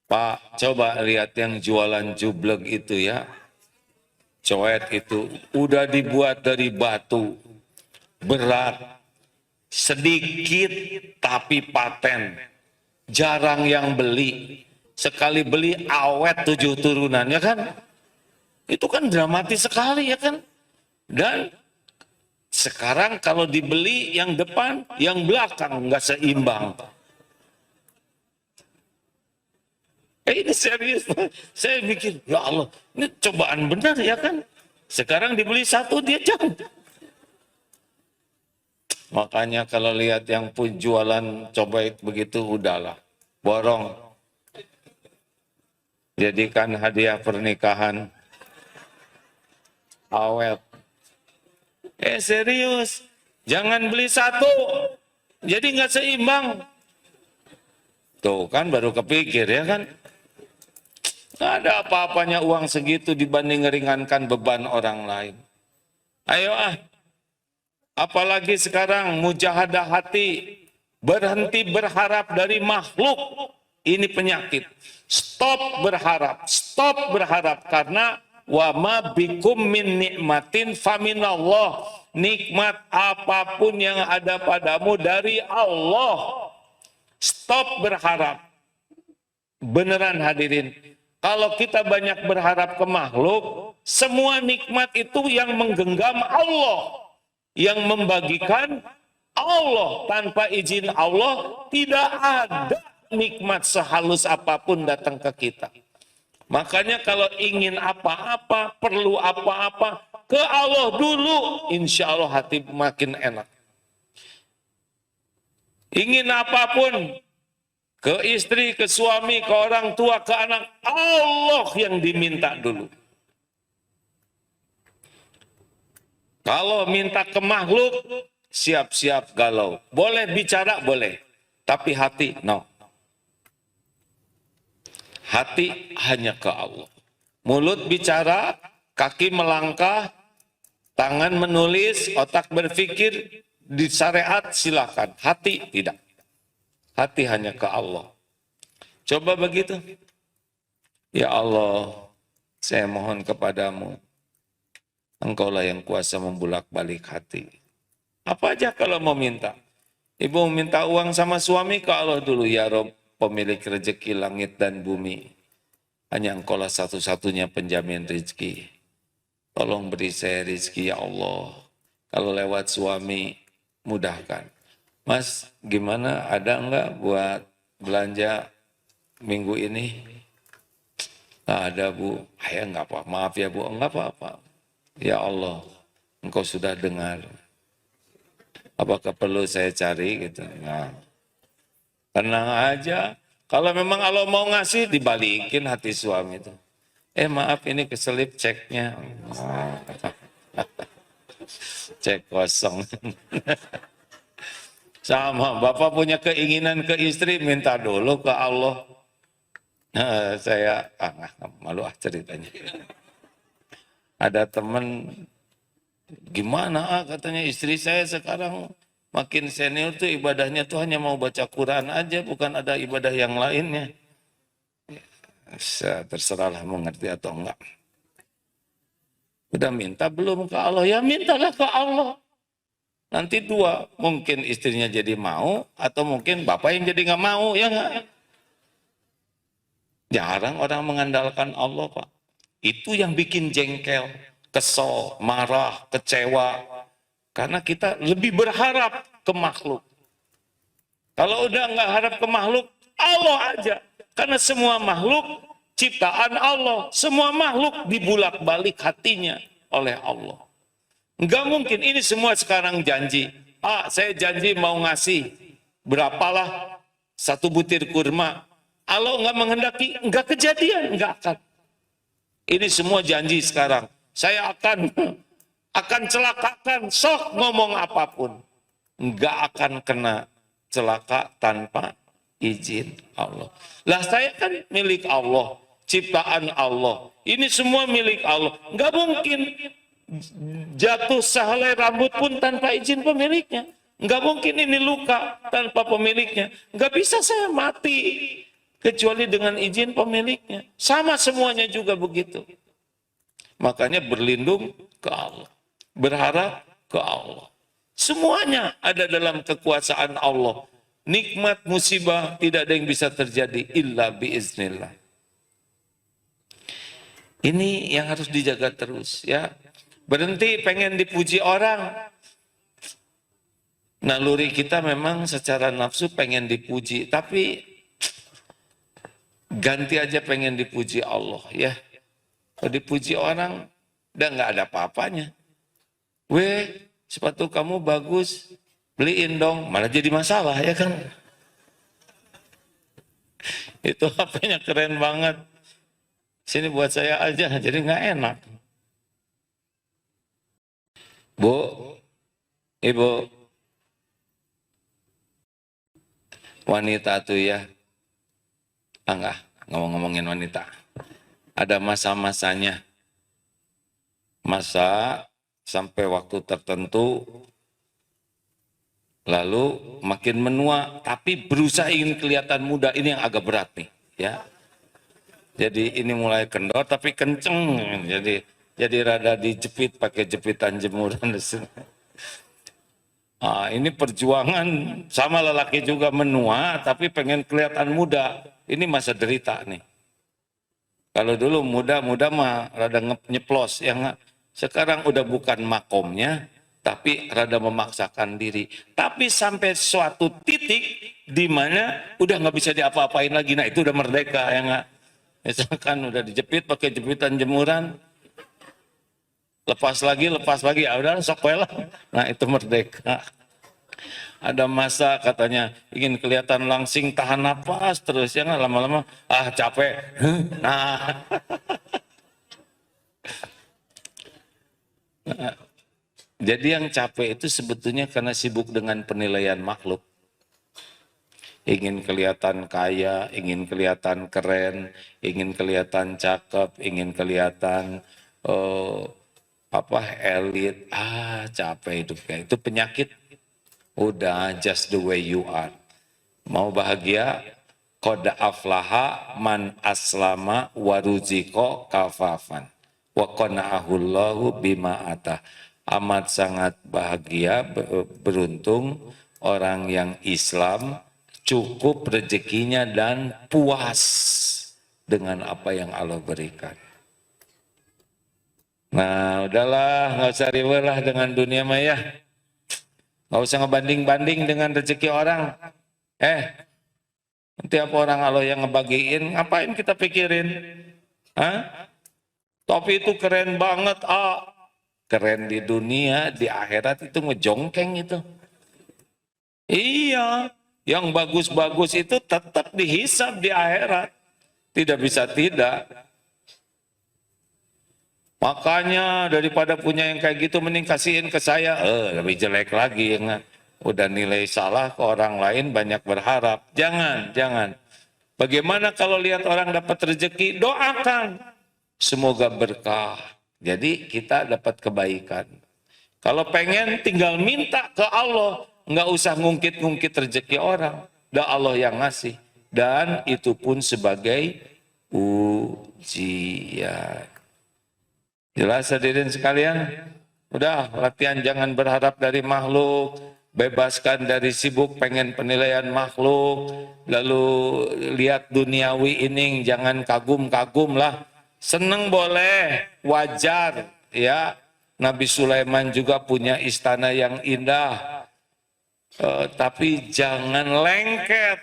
Pak, coba lihat yang jualan jublek itu ya. Coet itu udah dibuat dari batu, berat, sedikit tapi paten, jarang yang beli, sekali beli awet 7 turunan ya kan, itu kan dramatis sekali ya kan. Dan sekarang kalau dibeli yang depan, yang belakang nggak seimbang. Ini serius, saya mikir, ya Allah, ini cobaan benar ya kan? Sekarang dibeli satu, dia jauh. Makanya kalau lihat yang pun jualan coba begitu, udahlah, borong. Jadikan hadiah pernikahan awet. Serius, jangan beli satu, jadi nggak seimbang. Tuh kan baru kepikir ya kan? Nggak ada apa-apanya uang segitu dibanding meringankan beban orang lain. Ayo apalagi sekarang mujahadah hati, berhenti berharap dari makhluk, ini penyakit. Stop berharap karena wa ma bikum min nikmatin faminallah. Nikmat apapun yang ada padamu dari Allah. Stop berharap. Beneran hadirin. Kalau kita banyak berharap ke makhluk, semua nikmat itu yang menggenggam Allah, yang membagikan Allah. Tanpa izin Allah, tidak ada nikmat sehalus apapun datang ke kita. Makanya kalau ingin apa-apa, perlu apa-apa, ke Allah dulu, insya Allah hati makin enak. Ingin apapun, ke istri, ke suami, ke orang tua, ke anak, Allah yang diminta dulu. Kalau minta ke makhluk, siap-siap galau. Boleh bicara, boleh. Tapi hati, no. Hati hanya ke Allah. Mulut bicara, kaki melangkah, tangan menulis, otak berpikir, di syariat silakan. Hati tidak. Hati hanya ke Allah. Coba begitu. Ya Allah, saya mohon kepadamu. Engkaulah yang kuasa membulak-balik hati. Apa aja kalau mau minta. Ibu minta uang sama suami ke Allah dulu. Ya Rob, pemilik rezeki langit dan bumi. Hanya engkaulah satu-satunya penjamin rezeki. Tolong beri saya rezeki ya Allah. Kalau lewat suami, mudahkan. Mas, gimana ada enggak buat belanja minggu ini? Nggak ada Bu. Ya enggak apa, maaf ya Bu, enggak apa-apa. Ya Allah, engkau sudah dengar. Apakah perlu saya cari gitu? Nah, tenang aja. Kalau memang Allah mau ngasih, dibalikin hati suami itu. Maaf ini keselip ceknya. Cek kosong. Sama, Bapak punya keinginan ke istri, minta dulu ke Allah. Saya malu ceritanya. Ada teman Gimana katanya istri saya sekarang makin senior tuh ibadahnya tuh hanya mau baca Quran aja, bukan ada ibadah yang lainnya. Terserahlah mau ngerti atau enggak. Udah minta belum ke Allah? Ya mintalah ke Allah. Nanti dua, mungkin istrinya jadi mau, atau mungkin bapak yang jadi nggak mau, ya nggak? Jarang orang mengandalkan Allah, Pak. Itu yang bikin jengkel, kesel, marah, kecewa. Karena kita lebih berharap ke makhluk. Kalau udah nggak harap ke makhluk, Allah aja. Karena semua makhluk ciptaan Allah. Semua makhluk dibulak-balik hatinya oleh Allah. Nggak mungkin, ini semua sekarang janji. Saya janji mau ngasih berapalah satu butir kurma. Allah nggak menghendaki, nggak kejadian, nggak akan. Ini semua janji sekarang. Saya akan celakakan, sok ngomong apapun. Nggak akan kena celaka tanpa izin Allah. Lah saya kan milik Allah, ciptaan Allah. Ini semua milik Allah. Nggak mungkin jatuh sehelai rambut pun tanpa izin pemiliknya. Nggak mungkin ini luka tanpa pemiliknya. Nggak bisa saya mati kecuali dengan izin pemiliknya. Sama semuanya juga begitu. Makanya berlindung ke Allah. Berharap ke Allah. Semuanya ada dalam kekuasaan Allah. Nikmat musibah tidak ada yang bisa terjadi illa biiznillah. Ini yang harus dijaga terus ya. Berhenti pengen dipuji orang. Naluri kita memang secara nafsu pengen dipuji, tapi ganti aja pengen dipuji Allah ya. Kalau dipuji orang udah nggak ada apa-apanya. Sepatu kamu bagus, beliin dong, malah jadi masalah ya kan. Itu HP-nya keren banget. Sini buat saya aja, jadi nggak enak. Bu, Ibu, wanita tuh ya, enggak, ngomongin wanita. Ada masa-masanya. Masa sampai waktu tertentu, lalu makin menua, tapi berusaha ingin kelihatan muda. Ini yang agak berat nih, ya. Jadi ini mulai kendor, tapi kenceng. Jadi rada dijepit pakai jepitan jemuran. Ini perjuangan sama lelaki juga menua, tapi pengen kelihatan muda. Ini masa derita nih. Kalau dulu muda-muda mah rada nyeplos, yang sekarang udah bukan makomnya, tapi rada memaksakan diri. Tapi sampai suatu titik di mana udah nggak bisa diapa-apain lagi. Nah itu udah merdeka ya nggak? Misalkan udah dijepit pakai jepitan jemuran, lepas lagi, ya udah sok lah. Nah itu merdeka. Ada masa katanya ingin kelihatan langsing, tahan napas terus ya nggak, lama-lama capek. Nah. Jadi yang capek itu sebetulnya karena sibuk dengan penilaian makhluk. Ingin kelihatan kaya, ingin kelihatan keren, ingin kelihatan cakep, ingin kelihatan elit. Capek hidup kayak itu, penyakit. Udah, just the way you are. Mau bahagia, qad aflaha man aslama waruziko kafafan. Wa qana'ahullahu bima atah. Amat sangat bahagia, beruntung orang yang Islam, cukup rezekinya dan puas dengan apa yang Allah berikan. Nah udahlah, nggak usah ribet lah dengan dunia maya. Nggak usah ngebanding-banding dengan rezeki orang. Nanti apa orang Allah yang ngebagiin, ngapain kita pikirin? Tapi itu keren banget, keren di dunia, di akhirat itu ngejongkeng itu. Iya, yang bagus-bagus itu tetap dihisab di akhirat. Tidak bisa tidak. Makanya daripada punya yang kayak gitu mending kasihin ke saya. Lebih jelek lagi. Udah nilai salah ke orang lain banyak berharap. Jangan. Bagaimana kalau lihat orang dapat rezeki, doakan. Semoga berkah. Jadi kita dapat kebaikan. Kalau pengen tinggal minta ke Allah, nggak usah ngungkit-ngungkit rezeki orang. Dah Allah yang ngasih. Dan itu pun sebagai ujian. Jelas hadirin sekalian? Udah, latihan jangan berharap dari makhluk, bebaskan dari sibuk pengen penilaian makhluk, lalu lihat duniawi ini jangan kagum-kagum lah. Seneng boleh, wajar ya. Nabi Sulaiman juga punya istana yang indah, tapi jangan lengket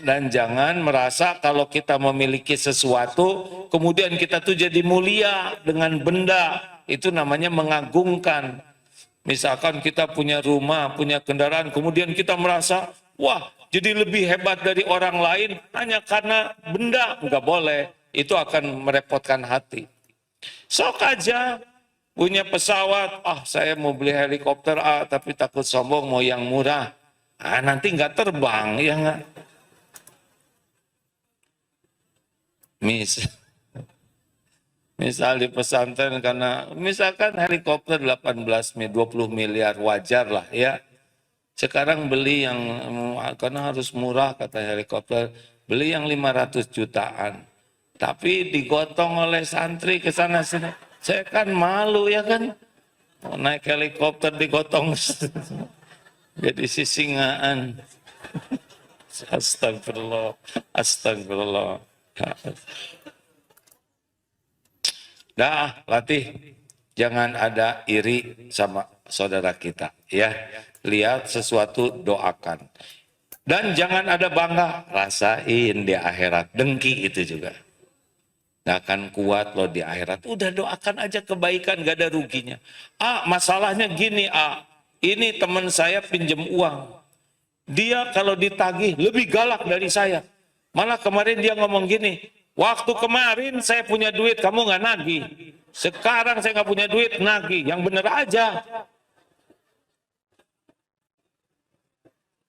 dan jangan merasa kalau kita memiliki sesuatu kemudian kita tuh jadi mulia dengan benda, itu namanya mengagungkan. Misalkan kita punya rumah, punya kendaraan, kemudian kita merasa wah jadi lebih hebat dari orang lain hanya karena benda, nggak boleh, itu akan merepotkan hati. Sok aja punya pesawat, saya mau beli helikopter tapi takut sombong mau yang murah, nanti nggak terbang, ya nggak? Misal di pesantren karena misalkan helikopter 20 miliar wajar lah ya. Sekarang beli yang karena harus murah kata helikopter, beli yang 500 jutaan. Tapi digotong oleh santri ke sana sini. Saya kan malu ya kan. Mau naik helikopter digotong jadi sisingaan. Astagfirullah. Astagfirullah. Dah, latih. Jangan ada iri sama saudara kita. Ya, lihat sesuatu, doakan. Dan jangan ada bangga, rasain di akhirat. Dengki itu juga. Gak akan kuat loh di akhirat. Udah doakan aja kebaikan, gak ada ruginya. Masalahnya gini, ini teman saya pinjem uang. Dia kalau ditagih lebih galak dari saya. Malah kemarin dia ngomong gini, waktu kemarin saya punya duit, kamu nggak nagih. Sekarang saya nggak punya duit, nagih. Yang bener aja.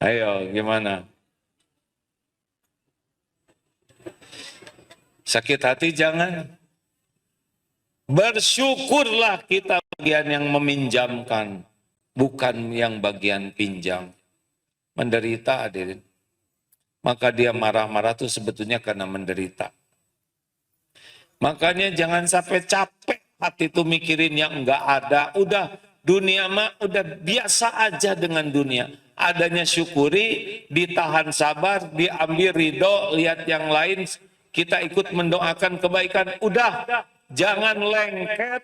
Ayo, gimana? Sakit hati jangan. Bersyukurlah kita bagian yang meminjamkan, bukan yang bagian pinjam. Menderita hadirin. Maka dia marah-marah itu sebetulnya karena menderita. Makanya jangan sampai capek hati itu mikirin yang enggak ada. Udah dunia mah udah biasa aja dengan dunia. Adanya syukuri, ditahan sabar, diambil ridho, lihat yang lain, kita ikut mendoakan kebaikan. Udah, jangan lengket,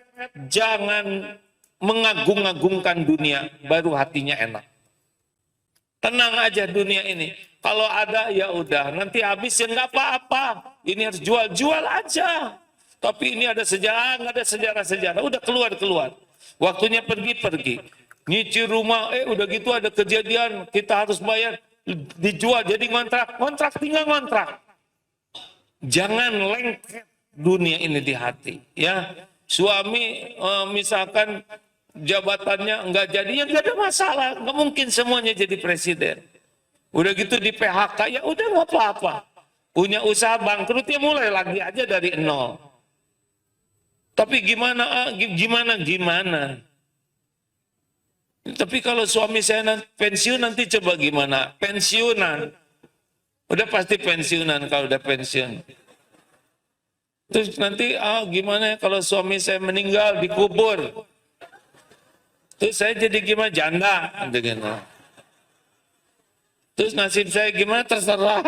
jangan mengagung-agungkan dunia, baru hatinya enak. Tenang aja dunia ini. Kalau ada ya udah, nanti habis ya nggak apa-apa. Ini harus jual-jual aja. Tapi ini ada sejarah, nggak ada sejarah-sejarah. Udah keluar-keluar. Waktunya pergi-pergi. Nyicil rumah, udah gitu ada kejadian, kita harus bayar. Dijual jadi ngontrak. Ngontrak tinggal ngontrak. Jangan lengket dunia ini di hati. Ya, suami misalkan jabatannya nggak jadi, ya nggak ada masalah. Nggak mungkin semuanya jadi presiden. Udah gitu di PHK, ya udah nggak apa-apa. Punya usaha bangkrut, ya mulai lagi aja dari nol. Tapi gimana, gimana. Tapi kalau suami saya pensiun nanti coba gimana? Pensiunan. Udah pasti pensiunan kalau udah pensiun. Terus nanti gimana kalau suami saya meninggal dikubur? Terus saya jadi gimana? Janda. Terus nasib saya gimana? Terserah.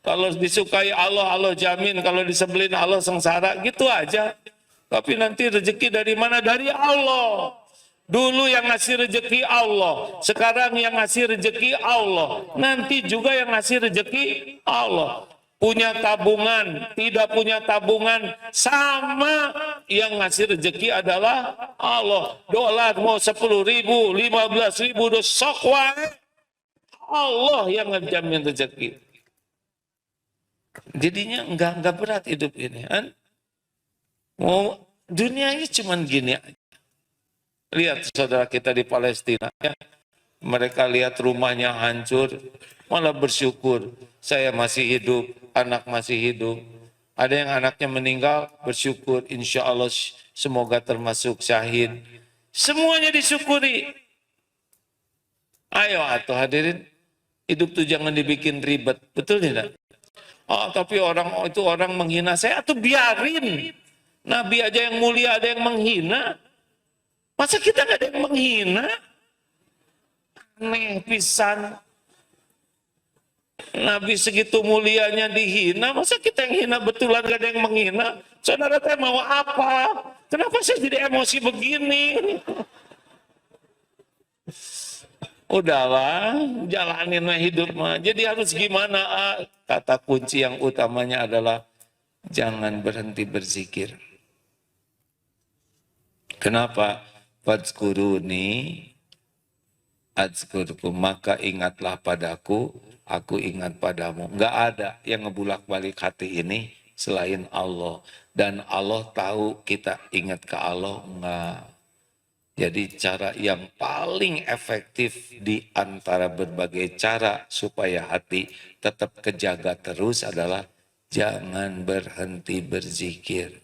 Kalau disukai Allah, Allah jamin. Kalau disebelin Allah sengsara. Gitu aja. Tapi nanti rezeki dari mana? Dari Allah. Dulu yang ngasih rezeki Allah. Sekarang yang ngasih rezeki Allah. Nanti juga yang ngasih rezeki Allah. Punya tabungan, tidak punya tabungan, sama yang ngasih rezeki adalah Allah. Dolar mau 10.000, 15.000, sok wae. Allah yang ngejamin rezeki. Jadinya enggak berat hidup ini kan. Mau dunia ini cuman gini aja. Lihat saudara kita di Palestina ya. Mereka lihat rumahnya hancur, malah bersyukur. Saya masih hidup, anak masih hidup. Ada yang anaknya meninggal, bersyukur. Insya Allah semoga termasuk syahid. Semuanya disyukuri. Ayo atuh hadirin, hidup tuh jangan dibikin ribet, betul tidak? Oh, tapi orang menghina saya, atau biarin. Nabi aja yang mulia ada yang menghina. Masa kita nggak ada yang menghina? Aneh pisan. Nabi segitu mulianya dihina, masa kita yang hina betulan gak ada yang menghina? Saudara teh mau apa? Kenapa saya jadi emosi begini? Udahlah, jalanin hidup mah. Jadi harus gimana? Kata kunci yang utamanya adalah jangan berhenti berzikir. Kenapa? Fadzkuruni adzkurkum, maka ingatlah padaku, aku ingat padamu. Enggak ada yang ngebulak-balik hati ini selain Allah. Dan Allah tahu kita ingat ke Allah enggak. Jadi cara yang paling efektif di antara berbagai cara supaya hati tetap kejaga terus adalah jangan berhenti berzikir.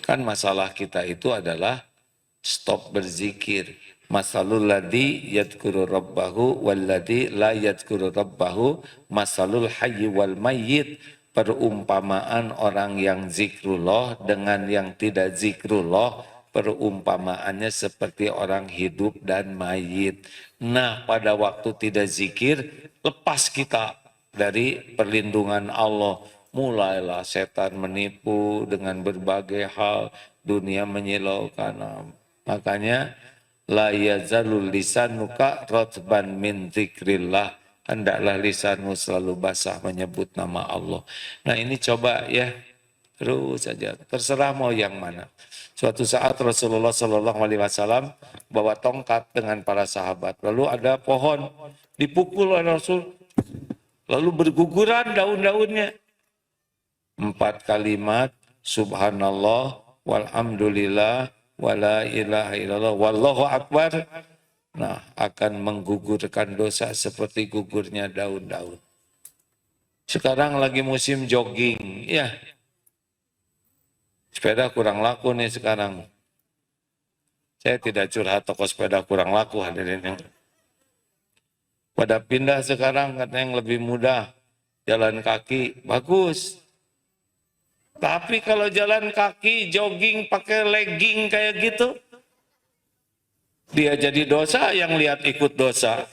Kan masalah kita itu adalah stop berzikir. Masalul ladzi yadhkuru rabbahu wal ladzi la yadhkuru rabbahu masalul hayyi wal mayyit. Perumpamaan orang yang zikrullah dengan yang tidak zikrullah, perumpamaannya seperti orang hidup dan mayit. Nah, pada waktu tidak zikir, lepas kita dari perlindungan Allah. Mulailah setan menipu dengan berbagai hal, dunia menyilaukan. Makanya la yazalul lisanuka rotban min dzikrillah, hendaklah lisanmu selalu basah menyebut nama Allah. Nah, ini coba ya, terus saja, terserah mau yang mana. Suatu saat Rasulullah Shallallahu Alaihi Wasallam bawa tongkat dengan para sahabat, lalu ada pohon dipukul oleh Rasul, lalu berguguran daun-daunnya. 4 kalimat, subhanallah, walhamdulillah, wala ilaha illallah, wallahu akbar. Nah, akan menggugurkan dosa seperti gugurnya daun-daun. Sekarang lagi musim jogging, ya. Sepeda kurang laku nih sekarang. Saya tidak curhat toko sepeda kurang laku hadirin yang. Pada pindah sekarang katanya yang lebih mudah. Jalan kaki, bagus. Tapi kalau jalan kaki, jogging, pakai legging kayak gitu, dia jadi dosa, yang lihat ikut dosa.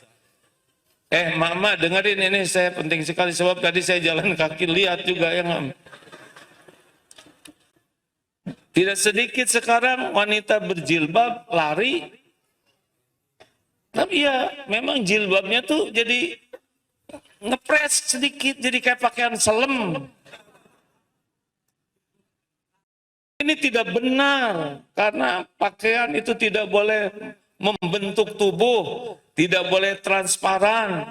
Mama dengerin ini, saya penting sekali sebab tadi saya jalan kaki, lihat juga yang. Tidak sedikit sekarang wanita berjilbab lari, tapi ya memang jilbabnya tuh jadi ngepres sedikit, jadi kayak pakaian selem. Ini tidak benar, karena pakaian itu tidak boleh membentuk tubuh, tidak boleh transparan.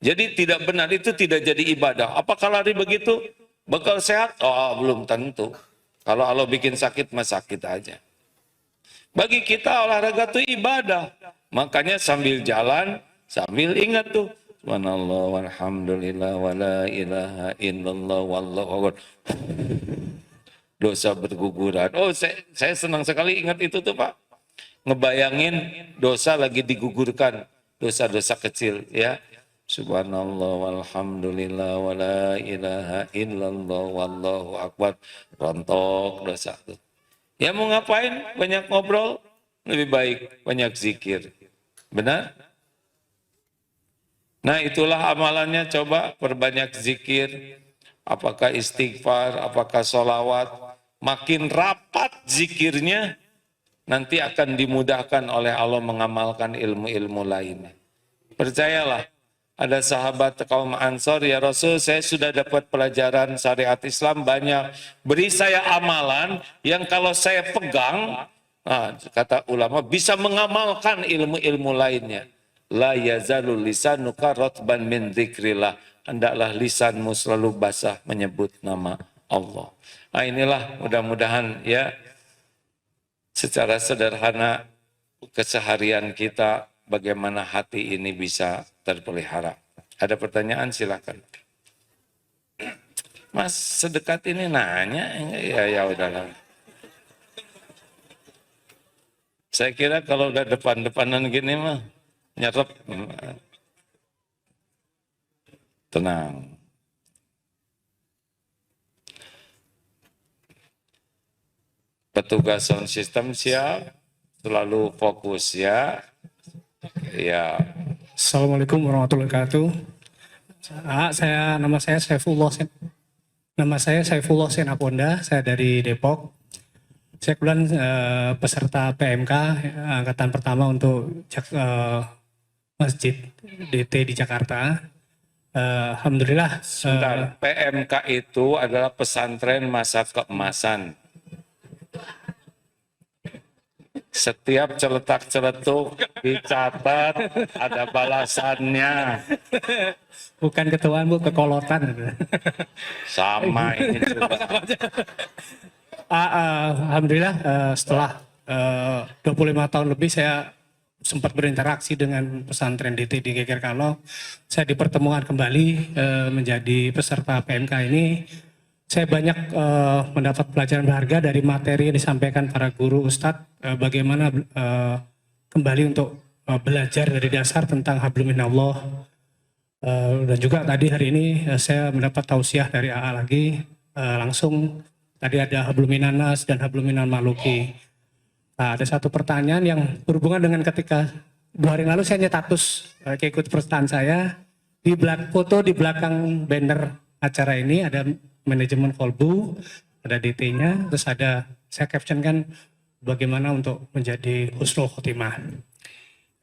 Jadi tidak benar, itu tidak jadi ibadah. Apakah lari begitu bakal sehat? Oh, belum tentu. Kalau Allah bikin sakit, mah sakit aja. Bagi kita olahraga itu ibadah. Makanya sambil jalan, sambil ingat tuh. Subhanallah, walhamdulillah, wala ilaha illallah, wallahu akbar. Dosa berguguran. Oh, saya senang sekali ingat itu tuh Pak. Ngebayangin dosa lagi digugurkan. Dosa-dosa kecil ya. Subhanallah walhamdulillah wala ilaha illallah wallahu akbar. Rontok dosa tuh. Ya mau ngapain? Banyak ngobrol? Lebih baik banyak zikir. Benar? Nah, itulah amalannya, coba perbanyak zikir. Apakah istighfar, apakah sholawat. Makin rapat zikirnya, nanti akan dimudahkan oleh Allah mengamalkan ilmu-ilmu lainnya. Percayalah, ada sahabat kaum Ansor, ya Rasul, saya sudah dapat pelajaran syariat Islam banyak. Beri saya amalan yang kalau saya pegang, nah, kata ulama, bisa mengamalkan ilmu-ilmu lainnya. La yazalul lisanuka rotban min dzikrillah. Hendaklah lisanmu selalu basah menyebut nama Allah. Nah, inilah mudah-mudahan ya, secara sederhana keseharian kita, bagaimana hati ini bisa terpelihara. Ada pertanyaan silakan. Mas sedekat ini nanya, ya udahlah. Saya kira kalau udah depan-depanan gini mah nyerep. Tenang. Petugas sound system siap, selalu fokus ya. Ya. Assalamualaikum warahmatullahi wabarakatuh. Nama saya Saifullah Senaponda. Saya dari Depok. Saya kebetulan peserta PMK angkatan pertama untuk Masjid DT di Jakarta. Alhamdulillah. Sebentar, PMK itu adalah pesantren masa keemasan. Setiap celetak-celetuk dicatat, ada balasannya. Bukan ketuaan, Bu, kekolotan. Sama ini juga. Alhamdulillah setelah 25 tahun lebih saya sempat berinteraksi dengan pesantren DT di Geger Kalong. Saya dipertemukan kembali menjadi peserta PMK ini. Saya banyak mendapat pelajaran berharga dari materi yang disampaikan para guru ustadz, bagaimana kembali untuk belajar dari dasar tentang hablum minallah. Dan juga tadi hari ini saya mendapat tausiah dari AA lagi, langsung tadi ada hablum minanas dan hablum minal maluki. Nah, ada satu pertanyaan yang berhubungan dengan ketika 2 hari lalu saya nyetatus keikut perusahaan saya, di foto di belakang banner acara ini ada manajemen kolbu, ada DT-nya, terus ada saya captionkan bagaimana untuk menjadi husnul khotimah.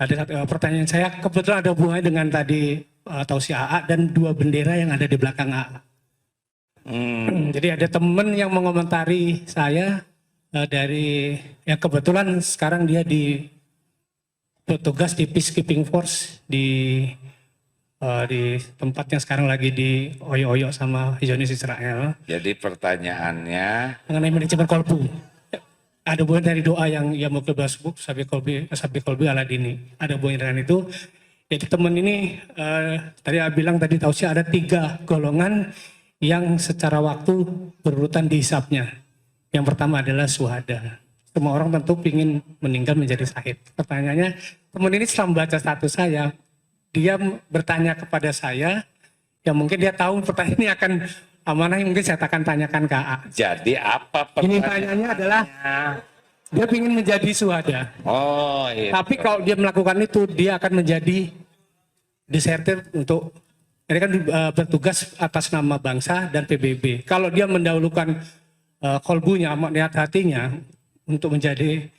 Ada satu pertanyaan saya, kebetulan ada hubungannya dengan tadi tausiah AA dan 2 bendera yang ada di belakang AA. Jadi ada teman yang mengomentari saya dari yang kebetulan sekarang dia di petugas di Peacekeeping Force di tempat yang sekarang lagi di Oyo-Oyo sama Zionis Israel. Jadi pertanyaannya, Mengenai manajemen kolbu. Ada hubungan dari doa yang ya mau kebasbuk sabi kolbi ala dini. Ada hubungan dengan itu. Jadi teman ini tadi bilang tadi tausiah ada 3 golongan yang secara waktu berurutan dihisapnya. Yang pertama adalah syuhada. Semua orang tentu ingin meninggal menjadi syahid. Pertanyaannya, teman ini setelah membaca status saya, dia bertanya kepada saya, yang mungkin dia tahu pertanyaan ini akan amanah yang mungkin saya akan tanyakan ke AA. jadi apa Ini pertanyaannya? pertanyaannya adalah, dia ingin menjadi syuhada. Oh iya. Tapi kalau dia melakukan itu, dia akan menjadi desertir untuk, ini kan bertugas atas nama bangsa dan PBB. Kalau dia mendahulukan kolbunya, niat hatinya untuk menjadi,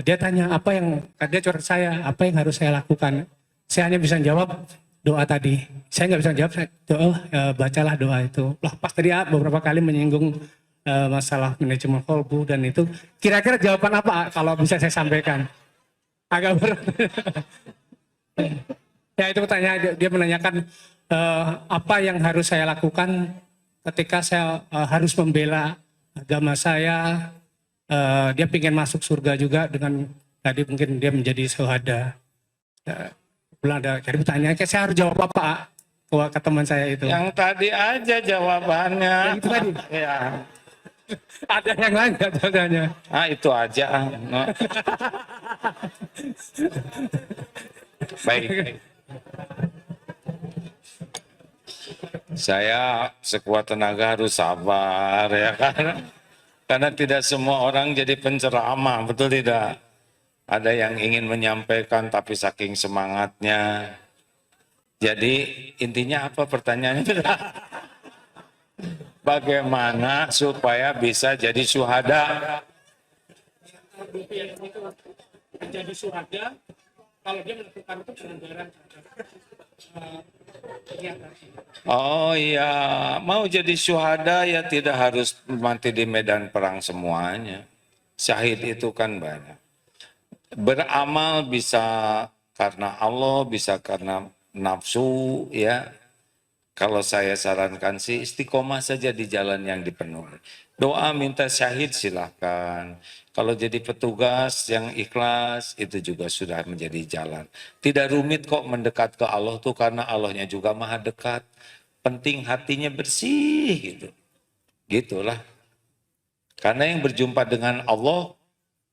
dia tanya apa yang, dia curhat saya, apa yang harus saya lakukan. Saya hanya bisa jawab doa tadi. Saya nggak bisa jawab, bacalah doa itu. Lah pas tadi beberapa kali menyinggung masalah manajemen kolbu dan itu. Kira-kira jawaban apa kalau bisa saya sampaikan? Agak berat. Ya itu pertanyaan, dia menanyakan apa yang harus saya lakukan ketika saya harus membela agama saya. Dia ingin masuk surga juga dengan tadi mungkin dia menjadi syuhada. Belum ada. Jadi pertanyaannya saya harus jawab apa ke teman saya itu? Yang tadi aja jawabannya. Yang itu tadi? Ya. Ada yang lain nggak jawabannya? Ah itu aja. No. Baik. Saya sekuat tenaga harus sabar ya kan. Karena tidak semua orang jadi penceramah, betul tidak? Ada yang ingin menyampaikan tapi saking semangatnya. Jadi intinya apa pertanyaannya? Bagaimana supaya bisa jadi syuhada? Menjadi syuhada kalau dia melakukan itu pelanggaran. Oh iya, mau jadi syuhada ya tidak harus mati di medan perang semuanya. Syahid itu kan banyak. Beramal bisa karena Allah, bisa karena nafsu ya. Kalau saya sarankan sih istiqomah saja di jalan yang dipenuhi. Doa minta syahid silahkan. Kalau jadi petugas yang ikhlas itu juga sudah menjadi jalan. Tidak rumit kok mendekat ke Allah tuh karena Allahnya juga maha dekat. Penting hatinya bersih gitu. Gitulah. Karena yang berjumpa dengan Allah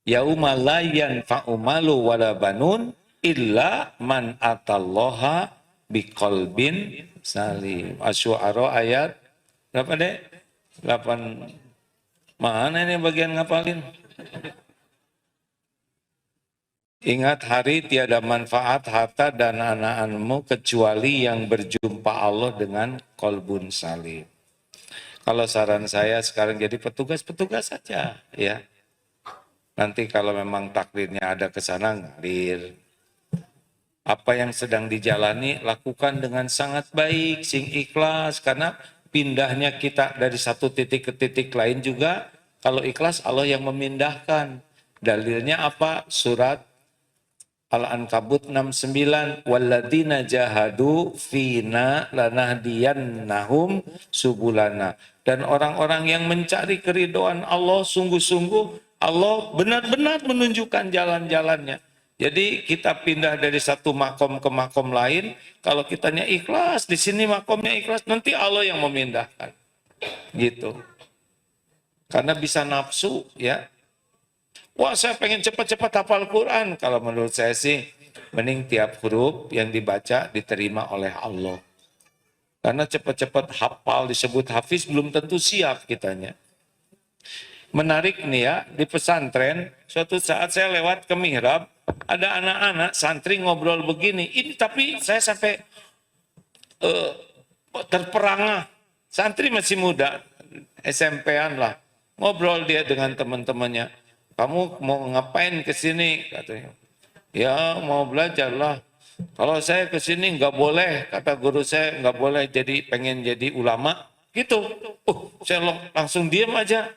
Yauma la yanfa'u malu wala banun illa man atallaha biqalbin salim. Asy-Syu'ara ayat berapa deh? 8. Mana ini bagian ngapalin? Ingat hari tiada manfaat harta dan anak-anakmu kecuali yang berjumpa Allah dengan kolbun salim. Kalau saran saya sekarang jadi petugas-petugas saja ya. Nanti kalau memang takdirnya ada ke sana ngalir. Apa yang sedang dijalani lakukan dengan sangat baik, sing ikhlas karena pindahnya kita dari satu titik ke titik lain juga kalau ikhlas Allah yang memindahkan. Dalilnya apa? Surat Al-Ankabut 69, walladzina jahadu fina lanahdiyannahum subulana. Dan orang-orang yang mencari keridhaan Allah sungguh-sungguh, Allah benar-benar menunjukkan jalan-jalannya. Jadi kita pindah dari satu makom ke makom lain, kalau kitanya ikhlas, di sini makomnya ikhlas, nanti Allah yang memindahkan. Gitu. Karena bisa nafsu ya. Wah, saya pengen cepat-cepat hafal Quran. Kalau menurut saya sih, mending tiap huruf yang dibaca diterima oleh Allah. Karena cepat-cepat hafal disebut hafiz belum tentu siap kitanya. Menarik nih ya, di pesantren, suatu saat saya lewat ke mihrab, ada anak-anak santri ngobrol begini. Ini tapi saya sampai terperangah. Santri masih muda, SMP-an lah. Ngobrol dia dengan teman-temannya. Kamu mau ngapain ke sini? Katanya. Ya mau belajar lah. Kalau saya ke sini nggak boleh, kata guru saya nggak boleh jadi pengen jadi ulama. Gitu. Saya langsung diam aja.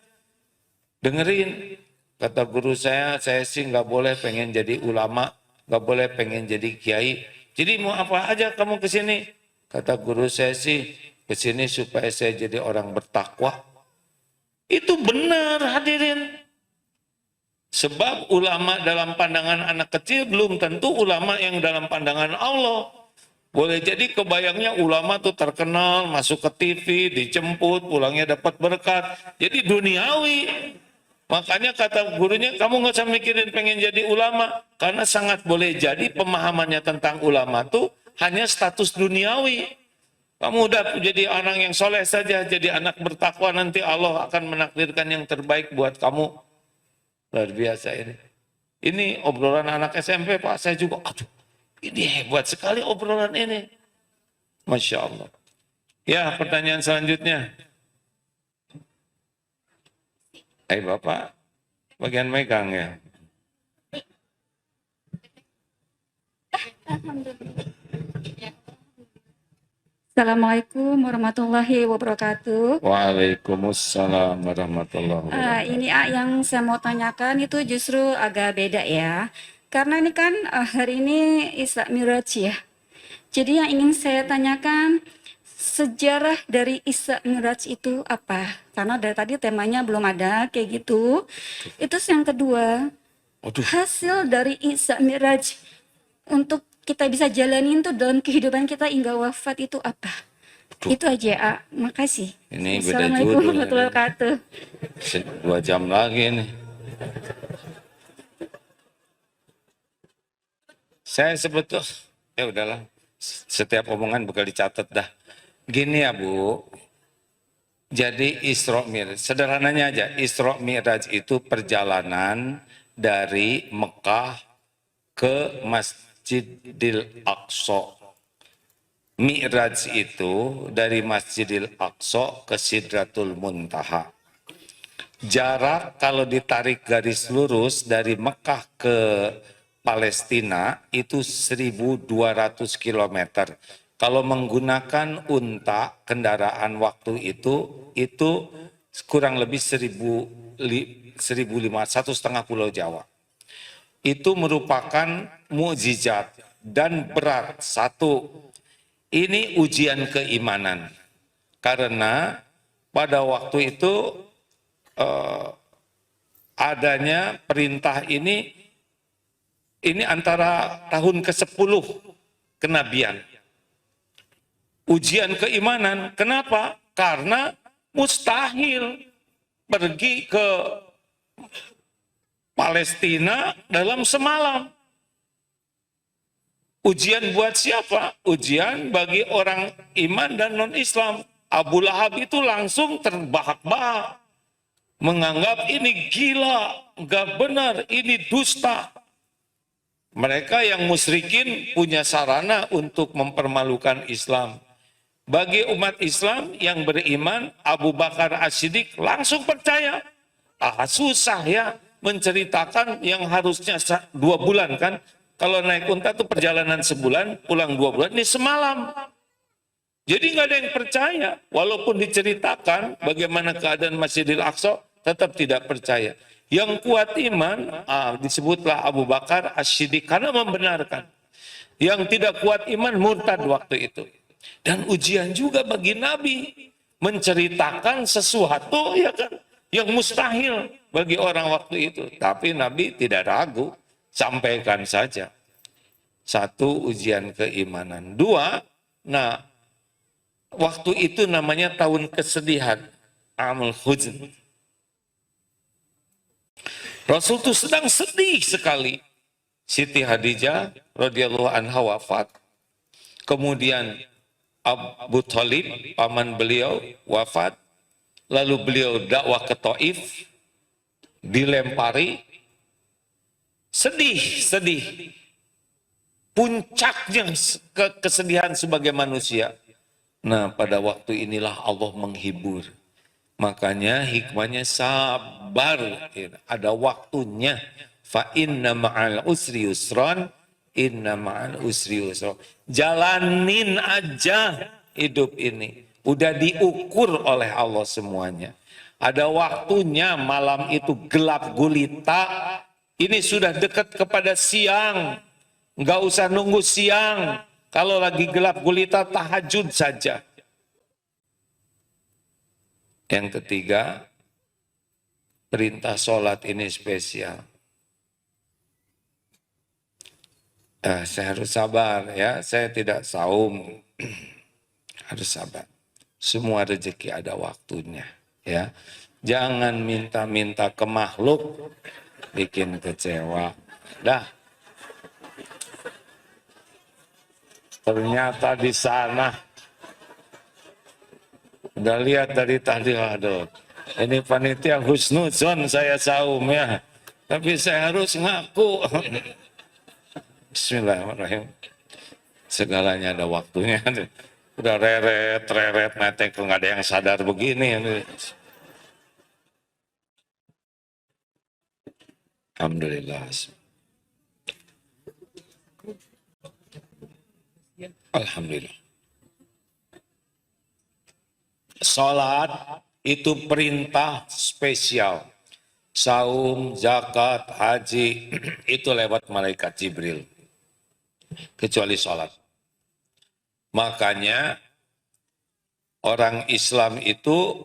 Dengerin. Kata guru saya sih nggak boleh pengen jadi ulama, nggak boleh pengen jadi kiai. Jadi mau apa aja kamu ke sini? Kata guru saya sih ke sini supaya saya jadi orang bertakwa. Itu benar hadirin. Sebab ulama dalam pandangan anak kecil belum tentu ulama yang dalam pandangan Allah. Boleh jadi kebayangnya ulama tuh terkenal, masuk ke TV, dijemput, pulangnya dapat berkat. Jadi duniawi. Makanya kata gurunya, kamu nggak usah mikirin pengen jadi ulama. Karena sangat boleh jadi pemahamannya tentang ulama tuh hanya status duniawi. Kamu udah jadi orang yang soleh saja, jadi anak bertakwa, nanti Allah akan menakdirkan yang terbaik buat kamu. Luar biasa ini. Ini obrolan anak SMP, Pak. Saya juga, aduh, ini hebat sekali obrolan ini. Masya Allah. Ya, pertanyaan selanjutnya. Bapak, bagian megang ya. Assalamualaikum warahmatullahi wabarakatuh. Waalaikumsalam warahmatullahi wabarakatuh. Ini yang saya mau tanyakan itu justru agak beda ya. Karena ini kan hari ini Isra Miraj ya. Jadi yang ingin saya tanyakan sejarah dari Isra Miraj itu apa? Karena dari tadi temanya belum ada kayak gitu. Itu yang kedua, hasil dari Isra Miraj untuk kita bisa jalanin tuh dalam kehidupan kita hingga wafat itu apa? Itu aja, makasih. Ini beda Assalamualaikum judul. warahmatullahi wabarakatuh. 2 jam lagi nih. Saya sebetulnya, ya udahlah, setiap omongan bakal dicatat dah. Gini ya Bu, jadi Isra Mi'raj, sederhananya aja, Isra Mi'raj itu perjalanan dari Mekah ke Masjidil Aqsa. Mi'raj itu dari Masjidil Aqsa ke Sidratul Muntaha. Jarak kalau ditarik garis lurus dari Mekah ke Palestina itu 1.200 km. Kalau menggunakan unta kendaraan waktu itu kurang lebih 1.500, 1,5 Pulau Jawa. Itu merupakan mukjizat dan berat. Satu, ini ujian keimanan. Karena pada waktu itu adanya perintah ini antara tahun ke-10 kenabian. Ujian keimanan, kenapa? Karena mustahil pergi ke Palestina dalam semalam. Ujian buat siapa? Ujian bagi orang iman dan non-Islam. Abu Lahab itu langsung terbahak-bahak. Menganggap ini gila, nggak benar, ini dusta. Mereka yang musyrikin punya sarana untuk mempermalukan Islam. Bagi umat Islam yang beriman, Abu Bakar As-Siddiq langsung percaya. Susah ya menceritakan yang harusnya 2 bulan kan. Kalau naik unta itu perjalanan sebulan, pulang 2 bulan, ini semalam. Jadi nggak ada yang percaya. Walaupun diceritakan bagaimana keadaan Masjidil Aqsa, tetap tidak percaya. Yang kuat iman, disebutlah Abu Bakar As-Siddiq karena membenarkan. Yang tidak kuat iman murtad waktu itu. Dan ujian juga bagi Nabi menceritakan sesuatu ya kan yang mustahil bagi orang waktu itu. Tapi Nabi tidak ragu, sampaikan saja. 1, ujian keimanan. 2, nah waktu itu namanya tahun kesedihan, Amul Huzn. Rasul itu sedang sedih sekali. Siti Khadijah radhiyallahu anha wafat. Kemudian Abu Thalib, paman beliau, wafat. Lalu beliau dakwah ke Taif, dilempari. Sedih. Puncaknya kesedihan sebagai manusia. Nah, pada waktu inilah Allah menghibur. Makanya hikmahnya sabar. Ada waktunya. Fa inna ma'al usri yusran, inna ma'al usri yusran. Jalanin aja hidup ini. Udah diukur oleh Allah semuanya. Ada waktunya malam itu gelap gulita. Ini sudah dekat kepada siang. Nggak usah nunggu siang. Kalau lagi gelap gulita, tahajud saja. Yang ketiga, perintah sholat ini spesial. Saya harus sabar ya, saya tidak saum. Harus sabar. Semua rezeki ada waktunya ya. Jangan minta-minta ke makhluk, bikin kecewa. Dah. Ternyata di sana udah lihat dari tadi, aduh, ini panitia husnuzon saya saum ya, tapi saya harus ngaku. Bismillahirrahmanirrahim. Segalanya ada waktunya. Udah reret, netek, nggak ada yang sadar begini. Alhamdulillah. Alhamdulillah. Salat itu perintah spesial. Saum, zakat, haji, itu lewat malaikat Jibril. Kecuali salat. Makanya orang Islam itu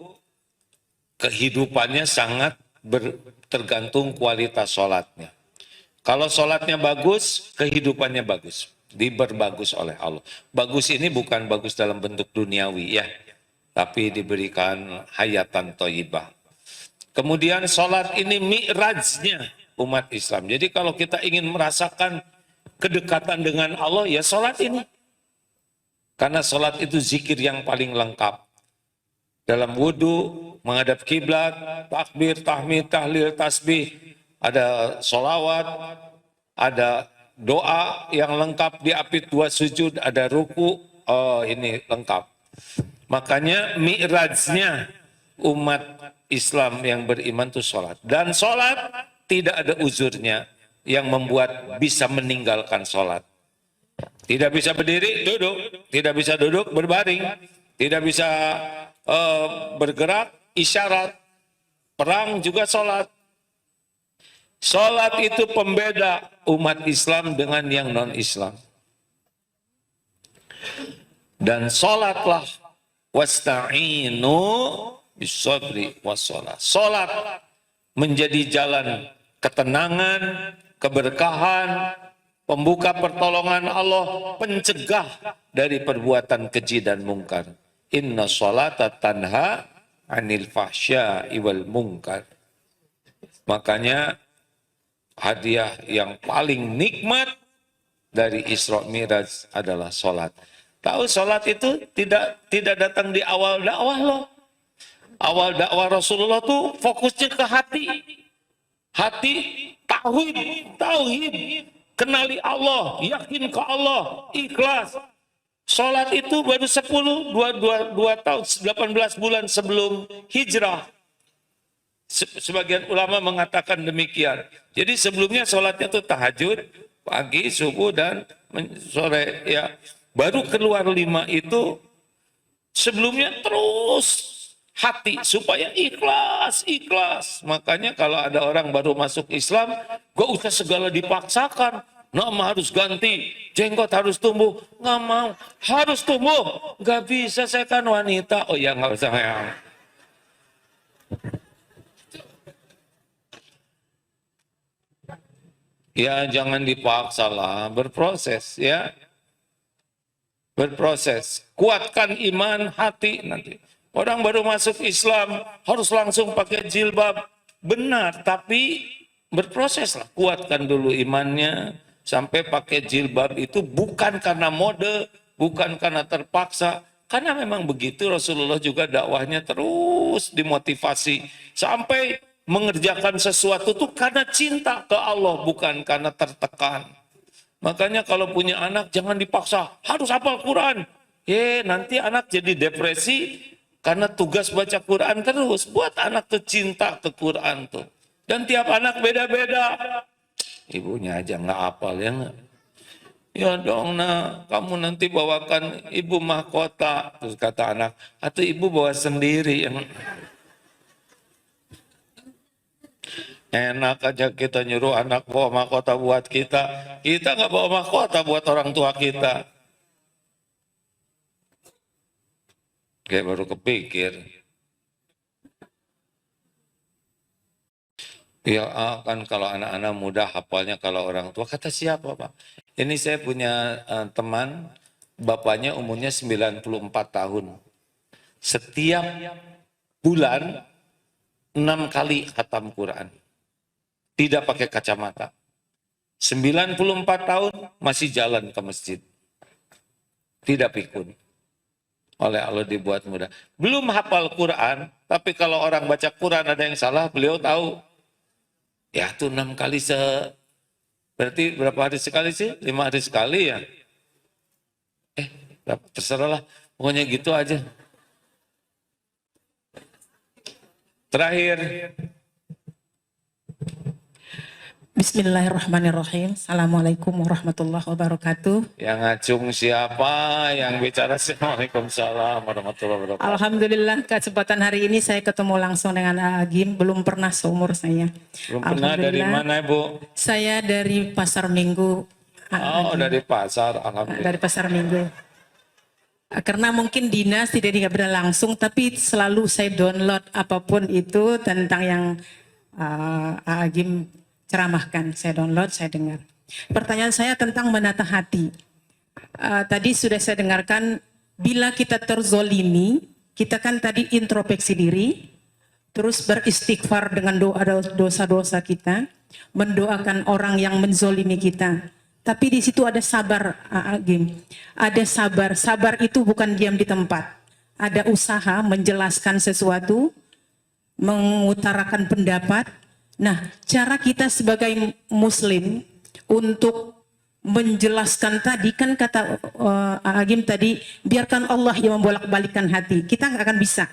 kehidupannya sangat tergantung kualitas salatnya. Kalau salatnya bagus, kehidupannya bagus. Diberbagus oleh Allah. Bagus ini bukan bagus dalam bentuk duniawi ya, tapi diberikan hayatan thayyibah. Kemudian sholat ini mi'rajnya umat Islam. Jadi kalau kita ingin merasakan kedekatan dengan Allah, ya sholat ini. Karena sholat itu zikir yang paling lengkap. Dalam wudhu, menghadap kiblat, takbir, tahmid, tahlil, tasbih, ada sholawat, ada doa yang lengkap, diapit 2 sujud, ada ruku, ini lengkap. Makanya mi'rajnya umat Islam yang beriman itu sholat. Dan sholat tidak ada uzurnya yang membuat bisa meninggalkan sholat. Tidak bisa berdiri, duduk. Tidak bisa duduk, berbaring. Tidak bisa bergerak, isyarat. Perang juga sholat. Sholat itu pembeda umat Islam dengan yang non-Islam. Dan sholatlah wasta'inu bisabri wassalah. Sholat menjadi jalan ketenangan, keberkahan, pembuka pertolongan Allah, pencegah dari perbuatan keji dan mungkar. Inna sholata tanha anil fahsya'i wal munkar. Makanya hadiah yang paling nikmat dari Isra Mi'raj adalah sholat. Tahu sholat itu tidak datang di awal dakwah loh. Awal dakwah Rasulullah tuh fokusnya ke hati. Hati tauhid, kenali Allah, yakin ke Allah, ikhlas. Sholat itu baru 2 tahun, 18 bulan sebelum hijrah. Sebagian ulama mengatakan demikian. Jadi sebelumnya sholatnya itu tahajud, pagi, subuh, dan sore. Ya, baru keluar 5 itu, sebelumnya terus hati supaya ikhlas. Makanya kalau ada orang baru masuk Islam, gak usah segala dipaksakan. Nama harus ganti, jenggot harus tumbuh. Nggak mau, harus tumbuh. Nggak bisa, saya kan wanita. Oh ya, nggak usah ya. Ya jangan dipaksa lah, berproses ya. Berproses, kuatkan iman hati nanti. Orang baru masuk Islam harus langsung pakai jilbab. Benar, tapi berproses lah. Kuatkan dulu imannya. Sampai pakai jilbab itu bukan karena mode, bukan karena terpaksa. Karena memang begitu Rasulullah juga dakwahnya terus dimotivasi. Sampai mengerjakan sesuatu itu karena cinta ke Allah, bukan karena tertekan. Makanya kalau punya anak jangan dipaksa, harus hafal Quran. Nanti anak jadi depresi karena tugas baca Quran terus. Buat anak tuh cinta ke Quran tuh. Dan tiap anak beda-beda. Ibunya aja nggak hafal ya nggak? Ya dong nak, kamu nanti bawakan ibu mahkota. Terus kata anak, atau ibu bawa sendiri. Yang enak aja kita nyuruh anak bawa mahkota buat kita. Kita nggak bawa mahkota buat orang tua kita. Kayak baru kepikir. Ya kan kalau anak-anak muda hafalnya kalau orang tua. Kata siapa Pak? Ini saya punya teman, bapaknya umurnya 94 tahun. Setiap bulan 6 kali khatam Quran. Tidak pakai kacamata. 94 tahun masih jalan ke masjid. Tidak pikun. Oleh Allah dibuat muda. Belum hafal Quran, tapi kalau orang baca Quran ada yang salah, beliau tahu. Ya itu 6 kali berarti berapa hari sekali sih? 5 hari sekali ya? Terserah lah, pokoknya gitu aja. Terakhir. Bismillahirrahmanirrahim. Assalamualaikum warahmatullahi wabarakatuh. Yang ngacung siapa? Yang bicara Waalaikumsalam warahmatullahi wabarakatuh. Alhamdulillah kesempatan hari ini saya ketemu langsung dengan Agim. Belum pernah seumur saya. Belum pernah. Dari mana Ibu? Saya dari Pasar Minggu. Oh dari pasar, alhamdulillah. Dari Pasar Minggu. Karena mungkin dinas tidak pernah langsung, tapi selalu saya download apapun itu tentang yang Agim ceramahkan, saya download, saya dengar. Pertanyaan saya tentang menata hati. Tadi sudah saya dengarkan, bila kita terzolimi, kita kan tadi introspeksi diri, terus beristighfar dengan dosa-dosa kita, mendoakan orang yang menzolimi kita. Tapi di situ ada sabar, Agim. Ada sabar. Sabar itu bukan diam di tempat. Ada usaha menjelaskan sesuatu, mengutarakan pendapat. Nah, cara kita sebagai muslim untuk menjelaskan tadi, kan kata Agim tadi, biarkan Allah yang membolak-balikan hati. Kita nggak akan bisa.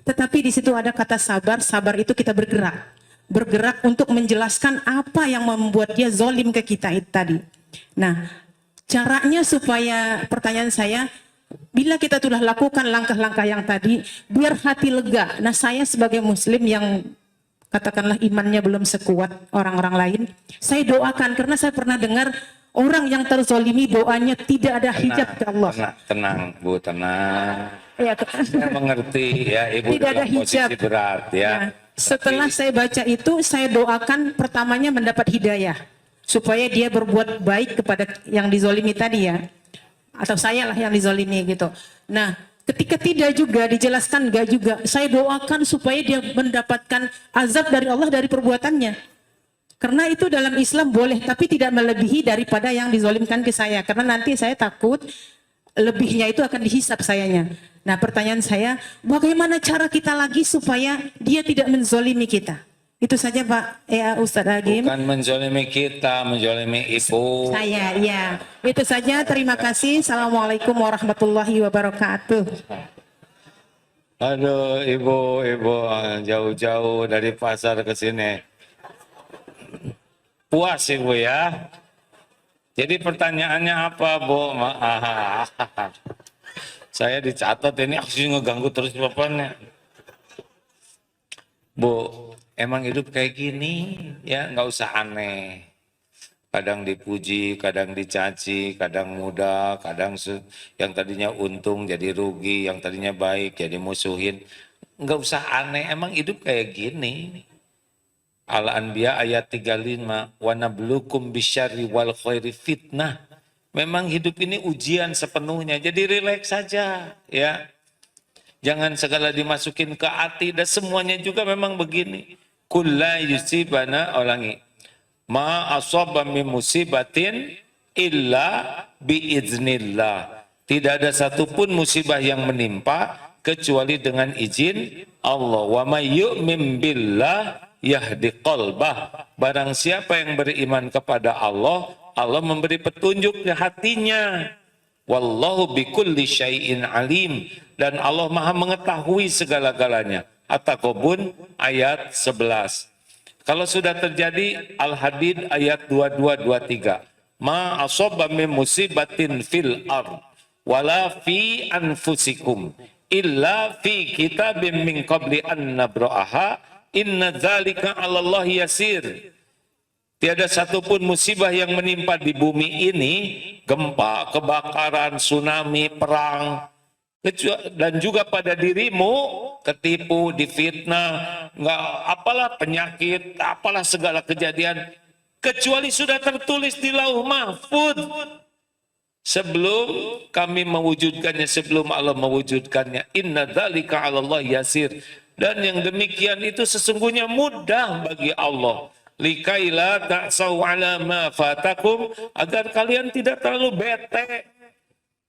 Tetapi di situ ada kata sabar. Sabar itu kita bergerak. Bergerak untuk menjelaskan apa yang membuat dia zolim ke kita itu tadi. Nah, caranya supaya, pertanyaan saya, bila kita sudah lakukan langkah-langkah yang tadi, biar hati lega. Nah, saya sebagai muslim yang katakanlah imannya belum sekuat orang-orang lain, saya doakan karena saya pernah dengar orang yang terzolimi doanya tidak ada hijab ke Allah. Tenang Bu, tenang. Ya, saya mengerti ya, Ibu tidak ada hijab. Posisi berat ya. Nah, setelah saya baca itu, saya doakan pertamanya mendapat hidayah supaya dia berbuat baik kepada yang dizolimi tadi ya, atau saya lah yang dizolimi gitu. Nah, ketika tidak juga dijelaskan, enggak juga, saya doakan supaya dia mendapatkan azab dari Allah dari perbuatannya. Karena itu dalam Islam boleh, tapi tidak melebihi daripada yang dizolimkan ke saya. Karena nanti saya takut lebihnya itu akan dihisap sayanya. Nah, pertanyaan saya, bagaimana cara kita lagi supaya dia tidak menzolimi kita? Itu saja Pak, ya Ustadz Agim. Bukan menzolimi kita, menzolimi ibu. Saya, ya. Itu saja, terima kasih. Assalamualaikum warahmatullahi wabarakatuh. Aduh, ibu jauh-jauh dari pasar ke sini. Puas ibu ya. Jadi pertanyaannya apa, Bu? Saya dicatat ini aksi ngeganggu terus bapaknya. Bu, emang hidup kayak gini ya, nggak usah aneh. Kadang dipuji, kadang dicaci, kadang mudah, kadang yang tadinya untung jadi rugi, yang tadinya baik jadi musuhin. Nggak usah aneh, emang hidup kayak gini. Al-Anbiya ayat 35, wa nablukum bisyarri wal khairi fitnah. Memang hidup ini ujian sepenuhnya, jadi rileks saja ya. Jangan segala dimasukin ke hati dan semuanya juga memang begini. Kulla yusibana, ulangi. Ma asaba min musibatin illa biiznillah. Tidak ada satupun musibah yang menimpa kecuali dengan izin Allah. Wa may yu'min billah yahdi qalbah. Barang siapa yang beriman kepada Allah, Allah memberi petunjuk ke hatinya. Wallahu bikulli syai'in alim. Dan Allah maha mengetahui segala-galanya. At-Taghabun ayat 11. Kalau sudah terjadi, Al-Hadid ayat 22-23. Ma asaba min musibatin fil ard wala fi anfusikum illa fi kitabim min qabli an nabra'aha inna dzalika 'ala Allah yasir. Tiada satupun musibah yang menimpa di bumi ini, gempa, kebakaran, tsunami, perang, dan juga pada dirimu, ketipu, difitnah, nggak apalah penyakit, apalah segala kejadian, kecuali sudah tertulis di Lauh Mahfuz. Sebelum kami mewujudkannya, sebelum Allah mewujudkannya, inna dzalika 'ala Allah yasir. Dan yang demikian itu sesungguhnya mudah bagi Allah. Likaila ta'sau 'ala ma fatakum, agar kalian tidak terlalu bete,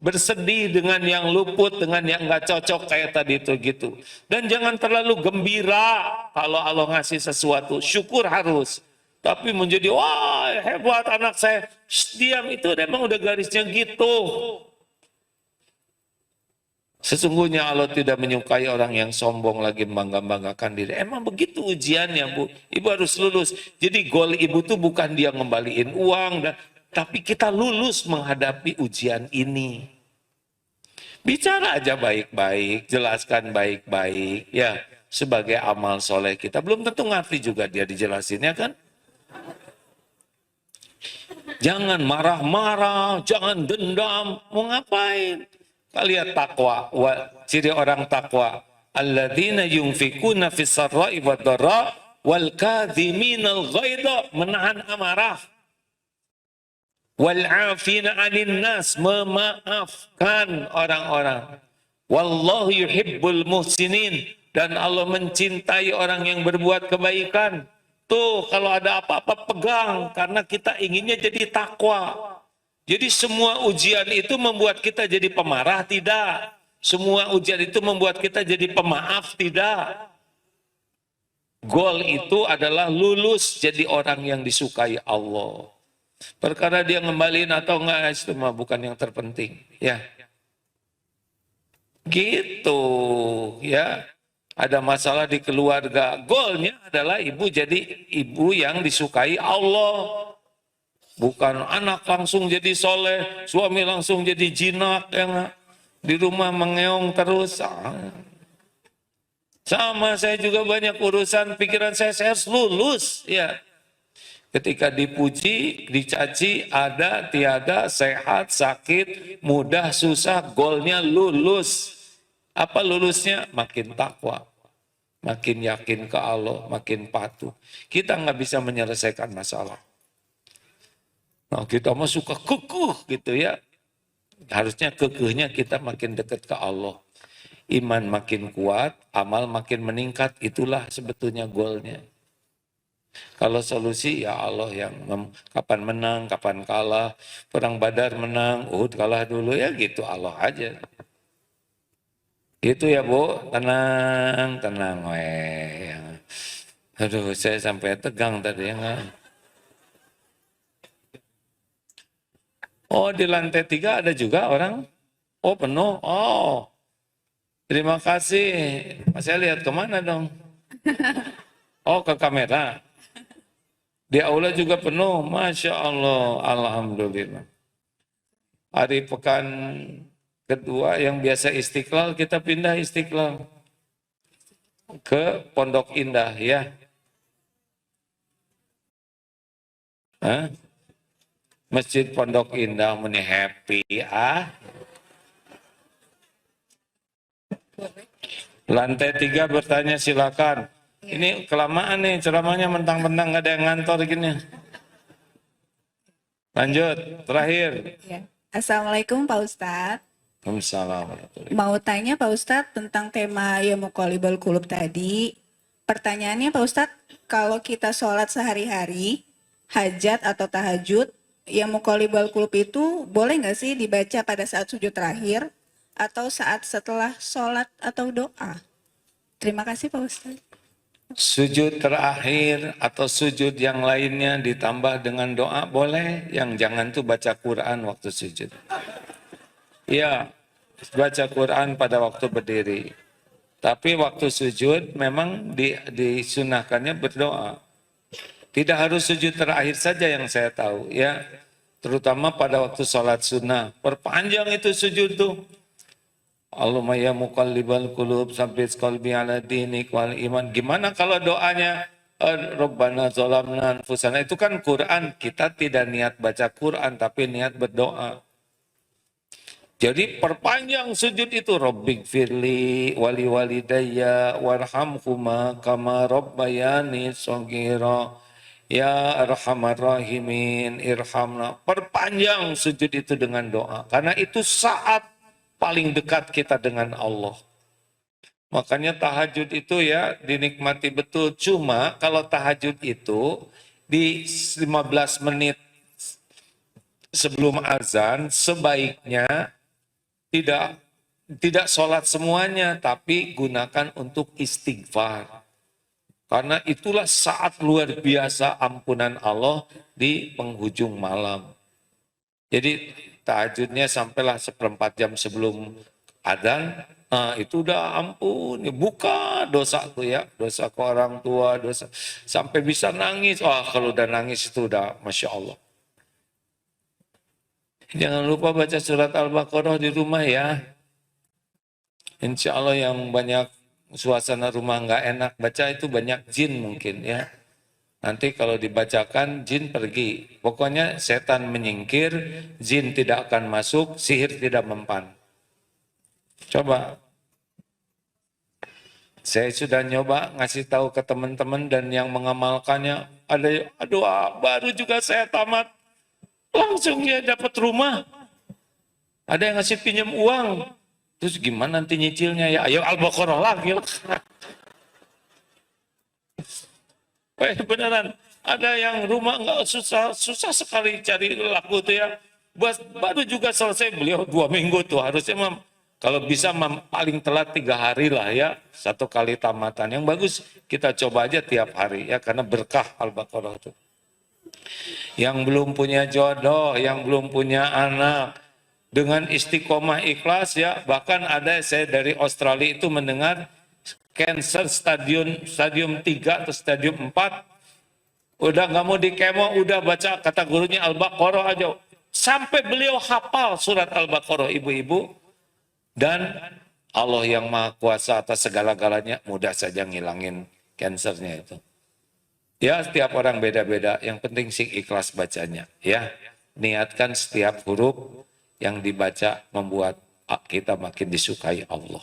bersedih dengan yang luput, dengan yang nggak cocok kayak tadi itu gitu. Dan jangan terlalu gembira kalau Allah ngasih sesuatu, syukur harus. Tapi menjadi wah hebat anak saya, diam, itu memang udah garisnya gitu. Sesungguhnya Allah tidak menyukai orang yang sombong lagi membangga-banggakan diri. Emang begitu ujiannya, Bu. Ibu harus lulus. Jadi goal ibu tuh bukan dia ngembaliin uang, tapi kita lulus menghadapi ujian ini. Bicara aja baik-baik, jelaskan baik-baik, ya, sebagai amal soleh kita. Belum tentu ngerti juga dia dijelasinnya kan. Jangan marah-marah, jangan dendam, mau ngapain? Lihat takwa, ciri orang takwa. Alladzina yunfikuna fis sarra'i wad dharra wal kadhiminal ghaidha, menahan amarah. Wal 'afina 'anil nas, memaafkan orang-orang. Wallahu yuhibbul muhsinin, dan Allah mencintai orang yang berbuat kebaikan. Tuh kalau ada apa-apa pegang, karena kita inginnya jadi takwa. Jadi semua ujian itu membuat kita jadi pemarah? Tidak. Semua ujian itu membuat kita jadi pemaaf? Tidak. Goal itu adalah lulus jadi orang yang disukai Allah. Perkara dia ngembaliin atau enggak, itu mah bukan yang terpenting. Ya, gitu ya. Ada masalah di keluarga, goalnya adalah ibu jadi ibu yang disukai Allah. Bukan anak langsung jadi soleh, suami langsung jadi jinak, yang di rumah mengeong terus. Sama saya juga banyak urusan, pikiran saya harus lulus. Ya, ketika dipuji, dicaci, ada, tiada, sehat, sakit, mudah, susah, goalnya lulus. Apa lulusnya? Makin takwa, makin yakin ke Allah, makin patuh. Kita nggak bisa menyelesaikan masalah. Nah, kita mah suka kekuh gitu ya. Harusnya kekuhnya kita makin dekat ke Allah. Iman makin kuat, amal makin meningkat, itulah sebetulnya goalnya. Kalau solusi ya Allah yang kapan menang, kapan kalah. Perang Badar menang, Uhud kalah dulu, ya gitu Allah aja. Gitu ya Bu, tenang, tenang weh. Aduh, saya sampai tegang tadi ya. Oh, di lantai 3 ada juga orang? Oh, penuh. Oh, terima kasih. Saya lihat kemana dong? Oh, ke kamera. Di aula juga penuh. Masya Allah. Alhamdulillah. Hari pekan kedua yang biasa Istiqlal, kita pindah Istiqlal ke Pondok Indah ya. Hah? Masjid Pondok Indah meni happy ah. Lantai 3 bertanya silakan. Ini kelamaan nih ceramahnya, mentang-mentang nggak ada yang ngantor gini. Lanjut, terakhir. Ya. Assalamualaikum Pak Ustadz. Waalaikumsalam. Mau tanya Pak Ustadz tentang tema ya Muqallibal Qulub tadi. Pertanyaannya Pak Ustadz, kalau kita sholat sehari-hari, hajat atau tahajud, ya Muqallibal Qulub itu boleh nggak sih dibaca pada saat sujud terakhir atau saat setelah sholat atau doa? Terima kasih Pak Ustadz. Sujud terakhir atau sujud yang lainnya ditambah dengan doa boleh. Yang jangan tuh baca Quran waktu sujud. Ya, baca Quran pada waktu berdiri. Tapi waktu sujud memang disunahkannya berdoa. Tidak harus sujud terakhir saja yang saya tahu ya. Terutama pada waktu sholat sunnah. Perpanjang itu sujud tuh. Allahumma ya muqallibal qulub tsabbit qalbi ala dinik wal iman. Gimana kalau doanya Rabbana zalamna anfusana, itu kan Quran, kita tidak niat baca Quran tapi niat berdoa. Jadi perpanjang sujud itu Rabbik firli wali walidayya warhamhuma kama rabbayani shaghira ya arhamar rahimin irhamna. Perpanjang sujud itu dengan doa karena itu saat paling dekat kita dengan Allah. Makanya tahajud itu ya dinikmati betul. Cuma kalau tahajud itu di 15 menit sebelum azan sebaiknya tidak sholat semuanya, tapi gunakan untuk istighfar. Karena itulah saat luar biasa ampunan Allah di penghujung malam. Jadi tahajudnya sampailah 1/4 jam sebelum adzan, itu udah ampun, buka dosa tuh ya, dosa ke orang tua, dosa sampai bisa nangis. Wah, kalau udah nangis itu udah Masya Allah. Jangan lupa baca surat Al-Baqarah di rumah ya. Insya Allah yang banyak suasana rumah nggak enak baca itu banyak jin mungkin ya. Nanti kalau dibacakan jin pergi. Pokoknya setan menyingkir, jin tidak akan masuk, sihir tidak mempan. Coba. Saya sudah nyoba ngasih tahu ke teman-teman dan yang mengamalkannya. Ada, aduh baru juga saya tamat. Langsung dia dapat rumah. Ada yang ngasih pinjam uang. Terus gimana nanti nyicilnya ya? Ayo Al-Baqarah lagi. Beneran, ada yang rumah nggak susah sekali cari laku tuh ya. Baru juga selesai beliau 2 minggu tuh, harusnya kalau bisa paling telat 3 hari lah ya, 1 kali tamatan. Yang bagus kita coba aja tiap hari ya, karena berkah Al-Baqarah tuh. Yang belum punya jodoh, yang belum punya anak, dengan istiqomah ikhlas ya, bahkan ada saya dari Australia itu mendengar cancer stadium 3 atau stadium 4, udah nggak mau di kemo, udah baca kata gurunya Al-Baqarah aja. Sampai beliau hafal surat Al-Baqarah ibu-ibu. Dan Allah yang maha kuasa atas segala-galanya mudah saja ngilangin cancernya itu. Ya setiap orang beda-beda, yang penting sih ikhlas bacanya. Ya, niatkan setiap huruf yang dibaca membuat kita makin disukai Allah.